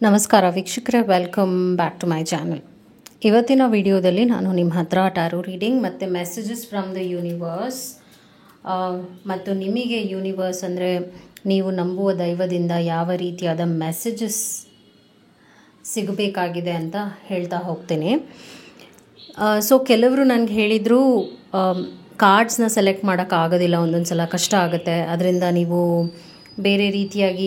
ನಮಸ್ಕಾರ ವೀಕ್ಷಕರೇ, welcome back to my channel. ಇವತ್ತಿನ ವಿಡಿಯೋದಲ್ಲಿ ನಾನು ನಿಮ್ಮ ಹತ್ರ ಟ್ಯಾರೋ ರೀಡಿಂಗ್ ಮತ್ತು ಮೆಸೇಜಸ್ ಫ್ರಮ್ ದ ಯೂನಿವರ್ಸ್ ಮತ್ತು ನಿಮಗೆ ಯೂನಿವರ್ಸ್ ಅಂದರೆ ನೀವು ನಂಬುವ ದೈವದಿಂದ ಯಾವ ರೀತಿಯಾದ ಮೆಸೇಜಸ್ ಸಿಗಬೇಕಾಗಿದೆ ಅಂತ ಹೇಳ್ತಾ ಹೋಗ್ತೀನಿ. ಸೊ ಕೆಲವರು ನನಗೆ ಹೇಳಿದರು ಕಾರ್ಡ್ಸ್ನ ಸೆಲೆಕ್ಟ್ ಮಾಡೋಕ್ಕಾಗೋದಿಲ್ಲ, ಒಂದೊಂದು ಸಲ ಕಷ್ಟ ಆಗುತ್ತೆ, ಅದರಿಂದ ನೀವು ಬೇರೆ ರೀತಿಯಾಗಿ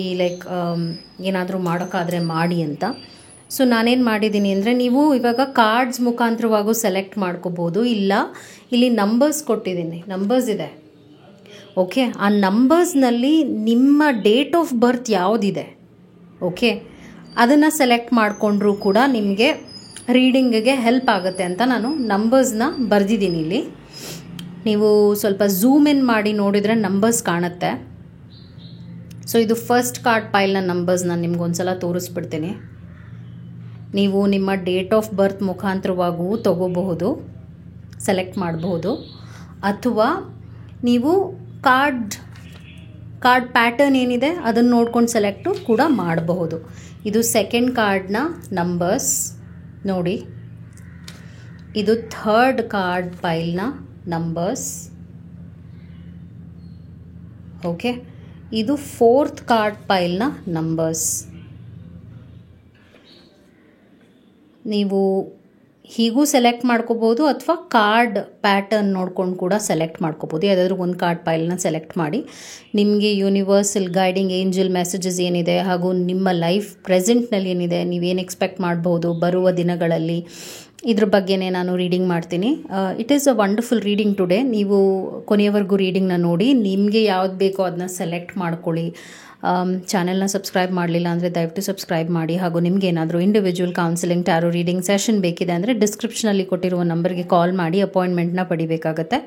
ಏನಾದರೂ ಮಾಡೋಕ್ಕಾದರೆ ಮಾಡಿ ಅಂತ. ಸೊ ನಾನೇನು ಮಾಡಿದ್ದೀನಿ ಅಂದರೆ, ನೀವು ಇವಾಗ ಕಾರ್ಡ್ಸ್ ಮುಖಾಂತರವಾಗೂ ಸೆಲೆಕ್ಟ್ ಮಾಡ್ಕೋಬೋದು, ಇಲ್ಲ ಇಲ್ಲಿ ನಂಬರ್ಸ್ ಕೊಟ್ಟಿದ್ದೀನಿ, ನಂಬರ್ಸ್ ಇದೆ. ಓಕೆ, ಆ ನಂಬರ್ಸ್ನಲ್ಲಿ ನಿಮ್ಮ ಡೇಟ್ ಆಫ್ ಬರ್ತ್ ಯಾವುದಿದೆ, ಓಕೆ, ಅದನ್ನು ಸೆಲೆಕ್ಟ್ ಮಾಡಿಕೊಂಡ್ರೂ ಕೂಡ ನಿಮಗೆ ರೀಡಿಂಗಿಗೆ ಹೆಲ್ಪ್ ಆಗುತ್ತೆ ಅಂತ ನಾನು ನಂಬರ್ಸ್ನ ಬರೆದಿದ್ದೀನಿ. ಇಲ್ಲಿ ನೀವು ಸ್ವಲ್ಪ ಝೂಮ್ ಇನ್ ಮಾಡಿ ನೋಡಿದರೆ ನಂಬರ್ಸ್ ಕಾಣುತ್ತೆ. ಸೊ ಇದು ಫಸ್ಟ್ ಕಾರ್ಡ್ ಪೈಲ್ನ ನಂಬರ್ಸ್ ನಾನು ನಿಮ್ಗೊಂದ್ಸಲ ತೋರಿಸ್ಬಿಡ್ತೀನಿ. ನೀವು ನಿಮ್ಮ ಡೇಟ್ ಆಫ್ ಬರ್ತ್ ಮುಖಾಂತರವಾಗೂ ತಗೋಬಹುದು, ಸೆಲೆಕ್ಟ್ ಮಾಡಬಹುದು, ಅಥವಾ ನೀವು ಕಾರ್ಡ್ ಪ್ಯಾಟರ್ನ್ ಏನಿದೆ ಅದನ್ನು ನೋಡ್ಕೊಂಡು ಸೆಲೆಕ್ಟು ಕೂಡ ಮಾಡಬಹುದು. ಇದು ಸೆಕೆಂಡ್ ಕಾರ್ಡ್ನ ನಂಬರ್ಸ್ ನೋಡಿ. ಇದು ಥರ್ಡ್ ಕಾರ್ಡ್ ಪೈಲ್ನ ನಂಬರ್ಸ್. ಓಕೆ, ಇದು ಫೋರ್ತ್ ಕಾರ್ಡ್ ಪೈಲ್ನ ನಂಬರ್ಸ್. ನೀವು ಹೀಗೂ ಸೆಲೆಕ್ಟ್ ಮಾಡ್ಕೋಬೋದು, ಅಥವಾ ಕಾರ್ಡ್ ಪ್ಯಾಟರ್ನ್ ನೋಡ್ಕೊಂಡು ಕೂಡ ಸೆಲೆಕ್ಟ್ ಮಾಡ್ಕೋಬೋದು. ಯಾವುದಾದ್ರೂ ಒಂದು ಕಾರ್ಡ್ ಪೈಲ್ನ ಸೆಲೆಕ್ಟ್ ಮಾಡಿ ನಿಮಗೆ ಯೂನಿವರ್ಸಲ್ ಗೈಡಿಂಗ್ ಏಂಜಲ್ ಮೆಸೇಜಸ್ ಏನಿದೆ, ಹಾಗೂ ನಿಮ್ಮ ಲೈಫ್ ಪ್ರೆಸೆಂಟ್ನಲ್ಲಿ ಏನಿದೆ, ನೀವೇನು ಎಕ್ಸ್ಪೆಕ್ಟ್ ಮಾಡ್ಬೋದು ಬರುವ ದಿನಗಳಲ್ಲಿ, ಇದ್ರ ಬಗ್ಗೆನೇ ನಾನು ರೀಡಿಂಗ್ ಮಾಡ್ತೀನಿ. It is a wonderful reading today. ನೀವು ಕೊನೆಯವರೆಗೂ ರೀಡಿಂಗ್ನ ನೋಡಿ, ನಿಮಗೆ ಯಾವ್ದು ಬೇಕೋ ಅದನ್ನ ಸೆಲೆಕ್ಟ್ ಮಾಡ್ಕೊಳ್ಳಿ. ಚಾನೆಲ್ನ ಸಬ್ಸ್ಕ್ರೈಬ್ ಮಾಡಲಿಲ್ಲ ಅಂದರೆ ದಯವಿಟ್ಟು ಸಬ್ಸ್ಕ್ರೈಬ್ ಮಾಡಿ. ಹಾಗೂ ನಿಮ್ಗೆ ಏನಾದರೂ individual counselling tarot reading session ಬೇಕಿದೆ ಅಂದರೆ ಡಿಸ್ಕ್ರಿಪ್ಷನಲ್ಲಿ ಕೊಟ್ಟಿರುವ ನಂಬರ್ಗೆ ಕಾಲ್ ಮಾಡಿ ಅಪಾಯಿಂಟ್ಮೆಂಟ್ನ ಪಡಿಬೇಕಾಗತ್ತೆ.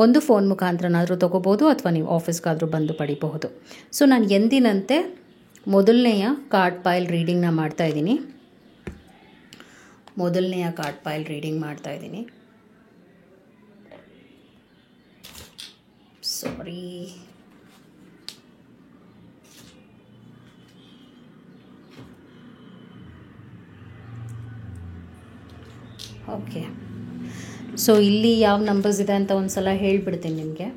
ಒಂದು ಫೋನ್ ಮುಖಾಂತರನಾದರೂ ತೊಗೋಬೋದು, ಅಥವಾ ನೀವು ಆಫೀಸ್ಗಾದರೂ ಬಂದು ಪಡಿಬಹುದು. ಸೊ ನಾನು ಎಂದಿನಂತೆ ಮೊದಲನೆಯ ಕಾರ್ಡ್ ಪೈಲ್ ರೀಡಿಂಗ್ನ ಮಾಡ್ತಾಯಿದ್ದೀನಿ. ಮೊದಲನೆಯ ಕಾರ್ಡ್ ಪೈಲ್ ರೀಡಿಂಗ್ ಮಾಡ್ತಾಯಿದ್ದೀನಿ. ಸಾರಿ, ಓಕೆ. ಸೊ ಇಲ್ಲಿ ಯಾವ ನಂಬರ್ಸ್ ಇದೆ ಅಂತ ಒಂದು ಸಲ ಹೇಳ್ಬಿಡ್ತೀನಿ ನಿಮಗೆ.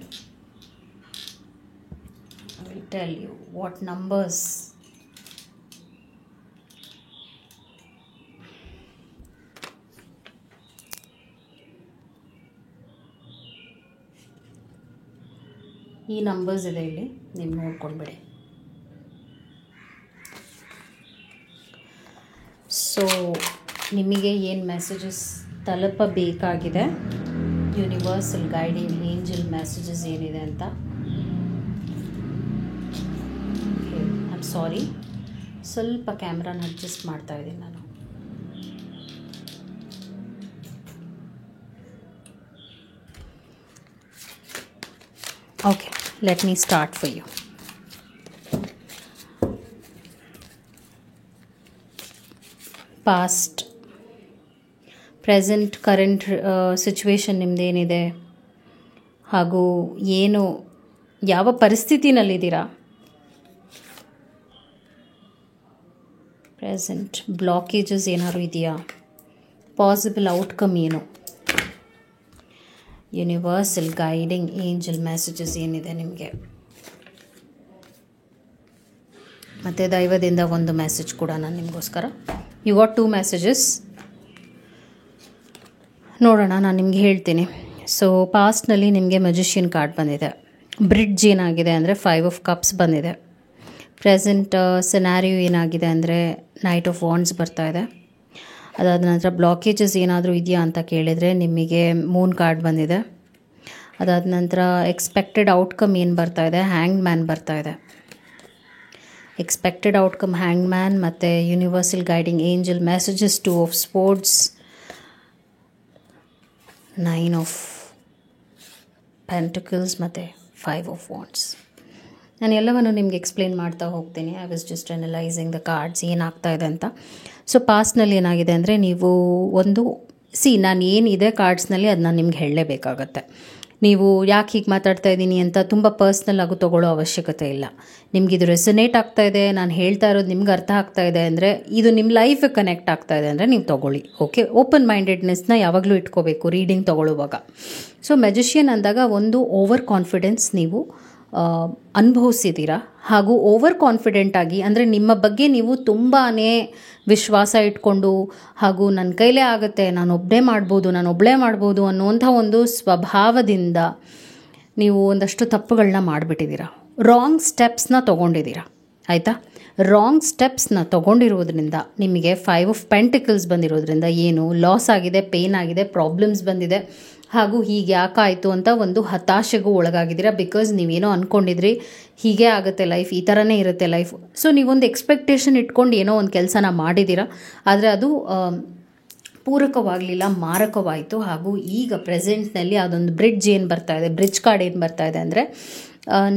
I will tell you what numbers. ಈ ನಂಬರ್ಸ್ ಇದೆ ಇಲ್ಲಿ, ನೀವು ನೋಡ್ಕೊಂಡ್ಬಿಡಿ. ಸೊ ನಿಮಗೆ ಏನು ಮೆಸೇಜಸ್ ತಲುಪಬೇಕಾಗಿದೆ, ಯೂನಿವರ್ಸಲ್ ಗೈಡಿಂಗ್ ಏಂಜಲ್ ಮೆಸೇಜಸ್ ಏನಿದೆ ಅಂತ. ಐ ಆಮ್ ಸಾರಿ, ಸ್ವಲ್ಪ ಕ್ಯಾಮ್ರಾನ ಅಡ್ಜಸ್ಟ್ ಮಾಡ್ತಾ ಇದ್ದೀನಿ ನಾನು. Okay, let me start for you. Past, present, current situation ನಿಮ್ಮದೇನಿದೆ, ಹಾಗೂ ಏನು ಯಾವ ಪರಿಸ್ಥಿತಿನಲ್ಲಿದ್ದೀರಾ, ಪ್ರೆಸೆಂಟ್ ಬ್ಲಾಕೇಜಸ್ ಏನಾದ್ರು ಇದೆಯಾ, ಪಾಸಿಬಲ್ ಔಟ್ಕಮ್ ಏನು, ಯೂನಿವರ್ಸಲ್ ಗೈಡಿಂಗ್ ಏಂಜಲ್ ಮೆಸೇಜಸ್ ಏನಿದೆ ನಿಮಗೆ, ಮತ್ತು ದೈವದಿಂದ ಒಂದು ಮೆಸೇಜ್ ಕೂಡ ನಾನು ನಿಮಗೋಸ್ಕರ. You got 2 messages. ನೋಡೋಣ, ನಾನು ನಿಮ್ಗೆ ಹೇಳ್ತೀನಿ. ಸೊ ಪಾಸ್ಟ್ನಲ್ಲಿ ನಿಮಗೆ ಮ್ಯಾಜಿಷಿಯನ್ ಕಾರ್ಡ್ ಬಂದಿದೆ. ಬ್ರಿಡ್ಜ್ ಏನಾಗಿದೆ ಅಂದರೆ 5 ಆಫ್ ಕಪ್ಸ್ ಬಂದಿದೆ. ಪ್ರೆಸೆಂಟ್ ಸಿನಾರಿಯೋ ಏನಾಗಿದೆ ಅಂದರೆ ನೈಟ್ ಆಫ್ ವಾಂಡ್ಸ್ ಬರ್ತಾ ಇದೆ. ಅದಾದ ನಂತರ ಬ್ಲಾಕೇಜಸ್ ಏನಾದರೂ ಇದೆಯಾ ಅಂತ ಕೇಳಿದರೆ ನಿಮಗೆ ಮೂನ್ ಕಾರ್ಡ್ ಬಂದಿದೆ. ಅದಾದ ನಂತರ ಎಕ್ಸ್ಪೆಕ್ಟೆಡ್ ಔಟ್ಕಮ್ ಏನು ಬರ್ತಾ ಇದೆ, ಹ್ಯಾಂಗ್ ಮ್ಯಾನ್ ಬರ್ತಾ ಇದೆ. ಎಕ್ಸ್ಪೆಕ್ಟೆಡ್ ಔಟ್ಕಮ್ ಹ್ಯಾಂಗ್ ಮ್ಯಾನ್, ಮತ್ತು universal guiding angel messages 2 of sports, 9 of pentacles, ಮತ್ತು 5 ಆಫ್ ವಾಂಡ್ಸ್. ನಾನು ಎಲ್ಲವನ್ನು ನಿಮಗೆ ಎಕ್ಸ್ಪ್ಲೇನ್ ಮಾಡ್ತಾ ಹೋಗ್ತೀನಿ. I was just analysing the cards ಏನಾಗ್ತಾ ಇದೆ ಅಂತ. ಸೊ ಪಾಸ್ಟ್ನಲ್ಲಿ ಏನಾಗಿದೆ ಅಂದರೆ, ನೀವು ನಾನು ಏನಿದೆ ಕಾರ್ಡ್ಸ್ನಲ್ಲಿ ಅದು ನಾನು ನಿಮ್ಗೆ ಹೇಳಲೇಬೇಕಾಗತ್ತೆ. ನೀವು ಯಾಕೆ ಹೀಗೆ ಮಾತಾಡ್ತಾ ಇದ್ದೀನಿ ಅಂತ ತುಂಬ ಪರ್ಸ್ನಲ್ ಆಗು ತೊಗೊಳ್ಳೋ ಅವಶ್ಯಕತೆ ಇಲ್ಲ. ನಿಮಗಿದು ರೆಸೊನೇಟ್ ಆಗ್ತಾ ಇದೆ, ನಾನು ಹೇಳ್ತಾ ಇರೋದು ನಿಮ್ಗೆ ಅರ್ಥ ಆಗ್ತಾ ಇದೆ ಅಂದರೆ, ಇದು ನಿಮ್ಮ ಲೈಫಿಗೆ ಕನೆಕ್ಟ್ ಆಗ್ತಾ ಇದೆ ಅಂದರೆ ನೀವು ತೊಗೊಳ್ಳಿ. ಓಕೆ, ಓಪನ್ ಮೈಂಡೆಡ್ನೆಸ್ನ ಯಾವಾಗಲೂ ಇಟ್ಕೋಬೇಕು ರೀಡಿಂಗ್ ತೊಗೊಳ್ಳುವಾಗ. ಸೊ ಮೆಜಿಷಿಯನ್ ಅಂದಾಗ ಒಂದು ಓವರ್ ಕಾನ್ಫಿಡೆನ್ಸ್ ನೀವು ಅನುಭವಿಸಿದ್ದೀರಾ, ಹಾಗೂ ಓವರ್ ಕಾನ್ಫಿಡೆಂಟ್ ಆಗಿ, ಅಂದರೆ ನಿಮ್ಮ ಬಗ್ಗೆ ನೀವು ತುಂಬಾ ವಿಶ್ವಾಸ ಇಟ್ಕೊಂಡು ಹಾಗೂ ನನ್ನ ಕೈಲೇ ಆಗುತ್ತೆ, ನಾನು ಒಬ್ಬಳೇ ಮಾಡ್ಬೋದು ಅನ್ನುವಂಥ ಒಂದು ಸ್ವಭಾವದಿಂದ ನೀವು ಒಂದಷ್ಟು ತಪ್ಪುಗಳನ್ನ ಮಾಡಿಬಿಟ್ಟಿದ್ದೀರಾ. ರಾಂಗ್ ಸ್ಟೆಪ್ಸ್ನ ತೊಗೊಂಡಿದ್ದೀರಾ. ಆಯಿತಾ? ರಾಂಗ್ ಸ್ಟೆಪ್ಸ್ನ ತೊಗೊಂಡಿರೋದ್ರಿಂದ ನಿಮಗೆ 5 ಆಫ್ ಪೆಂಟಿಕಲ್ಸ್ ಬಂದಿರೋದ್ರಿಂದ ಏನು ಲಾಸ್ ಆಗಿದೆ, ಪೇನ್ ಆಗಿದೆ, ಪ್ರಾಬ್ಲಮ್ಸ್ ಬಂದಿದೆ, ಹಾಗೂ ಹೀಗೆ ಯಾಕಾಯಿತು ಅಂತ ಒಂದು ಹತಾಶೆಗೂ ಒಳಗಾಗಿದ್ದೀರಾ. ಬಿಕಾಸ್ ನೀವೇನೋ ಅಂದ್ಕೊಂಡಿದ್ರಿ ಹೀಗೆ ಆಗುತ್ತೆ ಲೈಫ್, ಈ ಥರನೇ ಇರುತ್ತೆ ಲೈಫ್. ಸೊ ನೀವೊಂದು ಎಕ್ಸ್ಪೆಕ್ಟೇಷನ್ ಇಟ್ಕೊಂಡು ಏನೋ ಒಂದು ಕೆಲಸನ ಮಾಡಿದ್ದೀರಾ, ಆದರೆ ಅದು ಪೂರಕವಾಗಲಿಲ್ಲ, ಮಾರಕವಾಯಿತು. ಹಾಗೂ ಈಗ ಪ್ರೆಸೆಂಟ್ನಲ್ಲಿ ಅದೊಂದು ಬ್ರಿಡ್ಜ್ ಕಾರ್ಡ್ ಏನು ಬರ್ತಾ ಇದೆ ಅಂದರೆ,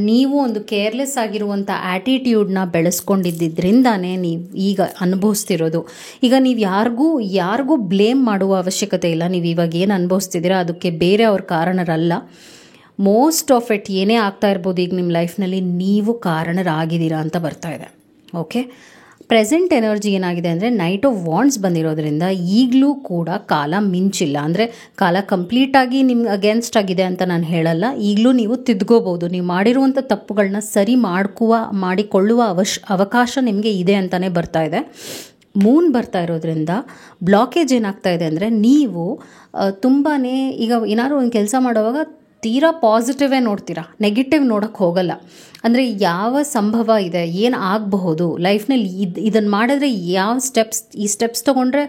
ನೀವು ಒಂದು ಕೇರ್ಲೆಸ್ ಆಗಿರುವಂಥ ಆ್ಯಟಿಟ್ಯೂಡ್ನ ಬೆಳೆಸ್ಕೊಂಡಿದ್ದರಿಂದಾನೇ ನೀವು ಈಗ ಅನುಭವಿಸ್ತಿರೋದು. ಈಗ ನೀವು ಯಾರಿಗೂ ಬ್ಲೇಮ್ ಮಾಡುವ ಅವಶ್ಯಕತೆ ಇಲ್ಲ. ನೀವು ಇವಾಗ ಏನು ಅನುಭವಿಸ್ತಿದ್ದೀರಾ ಅದಕ್ಕೆ ಬೇರೆ ಅವ್ರ ಕಾರಣರಲ್ಲ. ಮೋಸ್ಟ್ ಆಫ್ ಇಟ್ ಏನೇ ಆಗ್ತಾ ಇರ್ಬೋದು ಈಗ ನಿಮ್ಮ ಲೈಫ್ನಲ್ಲಿ, ನೀವು ಕಾರಣರಾಗಿದ್ದೀರಾ ಅಂತ ಬರ್ತಾ ಇದೆ. ಓಕೆ, ಪ್ರೆಸೆಂಟ್ ಎನರ್ಜಿ ಏನಾಗಿದೆ ಅಂದರೆ ನೈಟ್ ಆಫ್ ವಾಂಡ್ಸ್ ಬಂದಿರೋದ್ರಿಂದ ಈಗಲೂ ಕೂಡ ಕಾಲ ಮಿಂಚಿಲ್ಲ. ಅಂದರೆ ಕಾಲ ಕಂಪ್ಲೀಟಾಗಿ ನಿಮ್ಗೆ ಅಗೇನ್ಸ್ಟ್ ಆಗಿದೆ ಅಂತ ನಾನು ಹೇಳಲ್ಲ. ಈಗಲೂ ನೀವು ತಿದ್ಕೋಬೋದು. ನೀವು ಮಾಡಿರುವಂಥ ತಪ್ಪುಗಳನ್ನ ಸರಿ ಮಾಡಿಕೊಳ್ಳುವ ಅವಕಾಶ ನಿಮಗೆ ಇದೆ ಅಂತಲೇ ಬರ್ತಾ ಇದೆ. ಮೂನ್ ಬರ್ತಾ ಇರೋದ್ರಿಂದ ಬ್ಲಾಕೇಜ್ ಏನಾಗ್ತಾ ಇದೆ ಅಂದರೆ, ನೀವು ತುಂಬಾ ಈಗ ಏನಾದ್ರು ಒಂದು ಕೆಲಸ ಮಾಡುವಾಗ ತೀರಾ ಪಾಸಿಟಿವೇ ನೋಡ್ತೀರಾ, ನೆಗೆಟಿವ್ ನೋಡೋಕ್ಕೆ ಹೋಗಲ್ಲ. ಅಂದರೆ ಯಾವ ಸಂಭವ ಇದೆ, ಏನು ಆಗಬಹುದು ಲೈಫ್ನಲ್ಲಿ, ಇದನ್ನು ಮಾಡಿದ್ರೆ ಈ ಸ್ಟೆಪ್ಸ್ ತೊಗೊಂಡ್ರೆ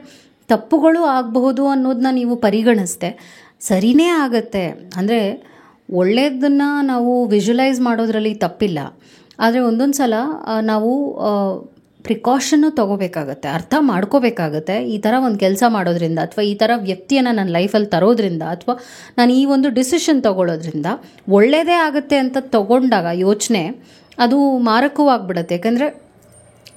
ತಪ್ಪುಗಳು ಆಗಬಹುದು ಅನ್ನೋದನ್ನ ನೀವು ಪರಿಗಣಿಸ್ದೆ ಸರಿನೇ ಆಗುತ್ತೆ. ಅಂದರೆ ಒಳ್ಳೆಯದನ್ನು ನಾವು ವಿಜುವಲೈಸ್ ಮಾಡೋದ್ರಲ್ಲಿ ತಪ್ಪಿಲ್ಲ, ಆದರೆ ಒಂದೊಂದು ಸಲ ನಾವು ಪ್ರಿಕಾಷನ್ನು ತೊಗೋಬೇಕಾಗತ್ತೆ, ಅರ್ಥ ಮಾಡ್ಕೋಬೇಕಾಗತ್ತೆ. ಈ ಥರ ಒಂದು ಕೆಲಸ ಮಾಡೋದ್ರಿಂದ ಅಥವಾ ಈ ಥರ ವ್ಯಕ್ತಿಯನ್ನು ನನ್ನ ಲೈಫಲ್ಲಿ ತರೋದ್ರಿಂದ ಅಥವಾ ನಾನು ಈ ಒಂದು ಡಿಸಿಷನ್ ತೊಗೊಳ್ಳೋದ್ರಿಂದ ಒಳ್ಳೆಯದೇ ಆಗುತ್ತೆ ಅಂತ ತೊಗೊಂಡಾಗ ಯೋಚನೆ ಅದು ಮಾರಕವಾಗ್ಬಿಡುತ್ತೆ. ಯಾಕಂದರೆ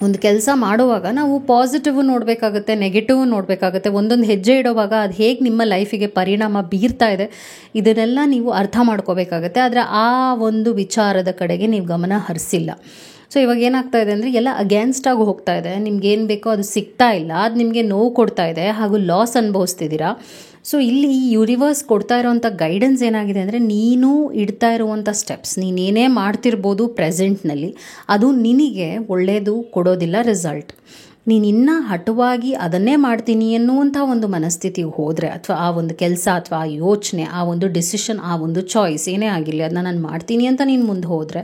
ಒಂದು ಕೆಲಸ ಮಾಡುವಾಗ ನಾವು ಪಾಸಿಟಿವ್ ನೋಡಬೇಕಾಗುತ್ತೆ, ನೆಗೆಟಿವ್ ನೋಡಬೇಕಾಗುತ್ತೆ. ಒಂದೊಂದು ಹೆಜ್ಜೆ ಇಡೋವಾಗ ಅದು ಹೇಗೆ ನಿಮ್ಮ ಲೈಫಿಗೆ ಪರಿಣಾಮ ಬೀರ್ತಾ ಇದೆ ಇದನ್ನೆಲ್ಲ ನೀವು ಅರ್ಥ ಮಾಡ್ಕೋಬೇಕಾಗತ್ತೆ. ಆದರೆ ಆ ಒಂದು ವಿಚಾರದ ಕಡೆಗೆ ನೀವು ಗಮನ ಹರಿಸಿಲ್ಲ. ಸೊ ಇವಾಗ ಏನಾಗ್ತಾ ಇದೆ ಅಂದರೆ ಎಲ್ಲ ಅಗೇನ್ಸ್ಟ್ ಆಗಿ ಹೋಗ್ತಾ ಇದೆ. ನಿಮ್ಗೆ ಏನು ಬೇಕೋ ಅದು ಸಿಗ್ತಾ ಇಲ್ಲ, ಅದು ನಿಮಗೆ ನೋವು ಕೊಡ್ತಾ ಇದೆ ಹಾಗೂ ಲಾಸ್ ಅನುಭವಿಸ್ತಿದ್ದೀರಾ. ಸೊ ಇಲ್ಲಿ ಯೂನಿವರ್ಸ್ ಕೊಡ್ತಾ ಇರೋವಂಥ ಗೈಡೆನ್ಸ್ ಏನಾಗಿದೆ ಅಂದರೆ, ನೀನು ಇಡ್ತಾ ಇರುವಂಥ ಸ್ಟೆಪ್ಸ್, ನೀನೇನೇ ಮಾಡ್ತಿರ್ಬೋದು ಪ್ರೆಸೆಂಟ್ನಲ್ಲಿ, ಅದು ನಿನಗೆ ಒಳ್ಳೆಯದು ಕೊಡೋದಿಲ್ಲ ರಿಸಲ್ಟ್. ನೀನು ಇನ್ನೂ ಹಠವಾಗಿ ಅದನ್ನೇ ಮಾಡ್ತೀನಿ ಅನ್ನುವಂಥ ಒಂದು ಮನಸ್ಥಿತಿಗೆ ಹೋದರೆ, ಅಥವಾ ಆ ಒಂದು ಕೆಲಸ ಅಥವಾ ಆ ಯೋಚನೆ, ಆ ಒಂದು ಡಿಸಿಷನ್, ಆ ಒಂದು ಚಾಯ್ಸ್ ಏನೇ ಆಗಿರಲಿ ಅದನ್ನ ನಾನು ಮಾಡ್ತೀನಿ ಅಂತ ನೀನು ಮುಂದೆ ಹೋದರೆ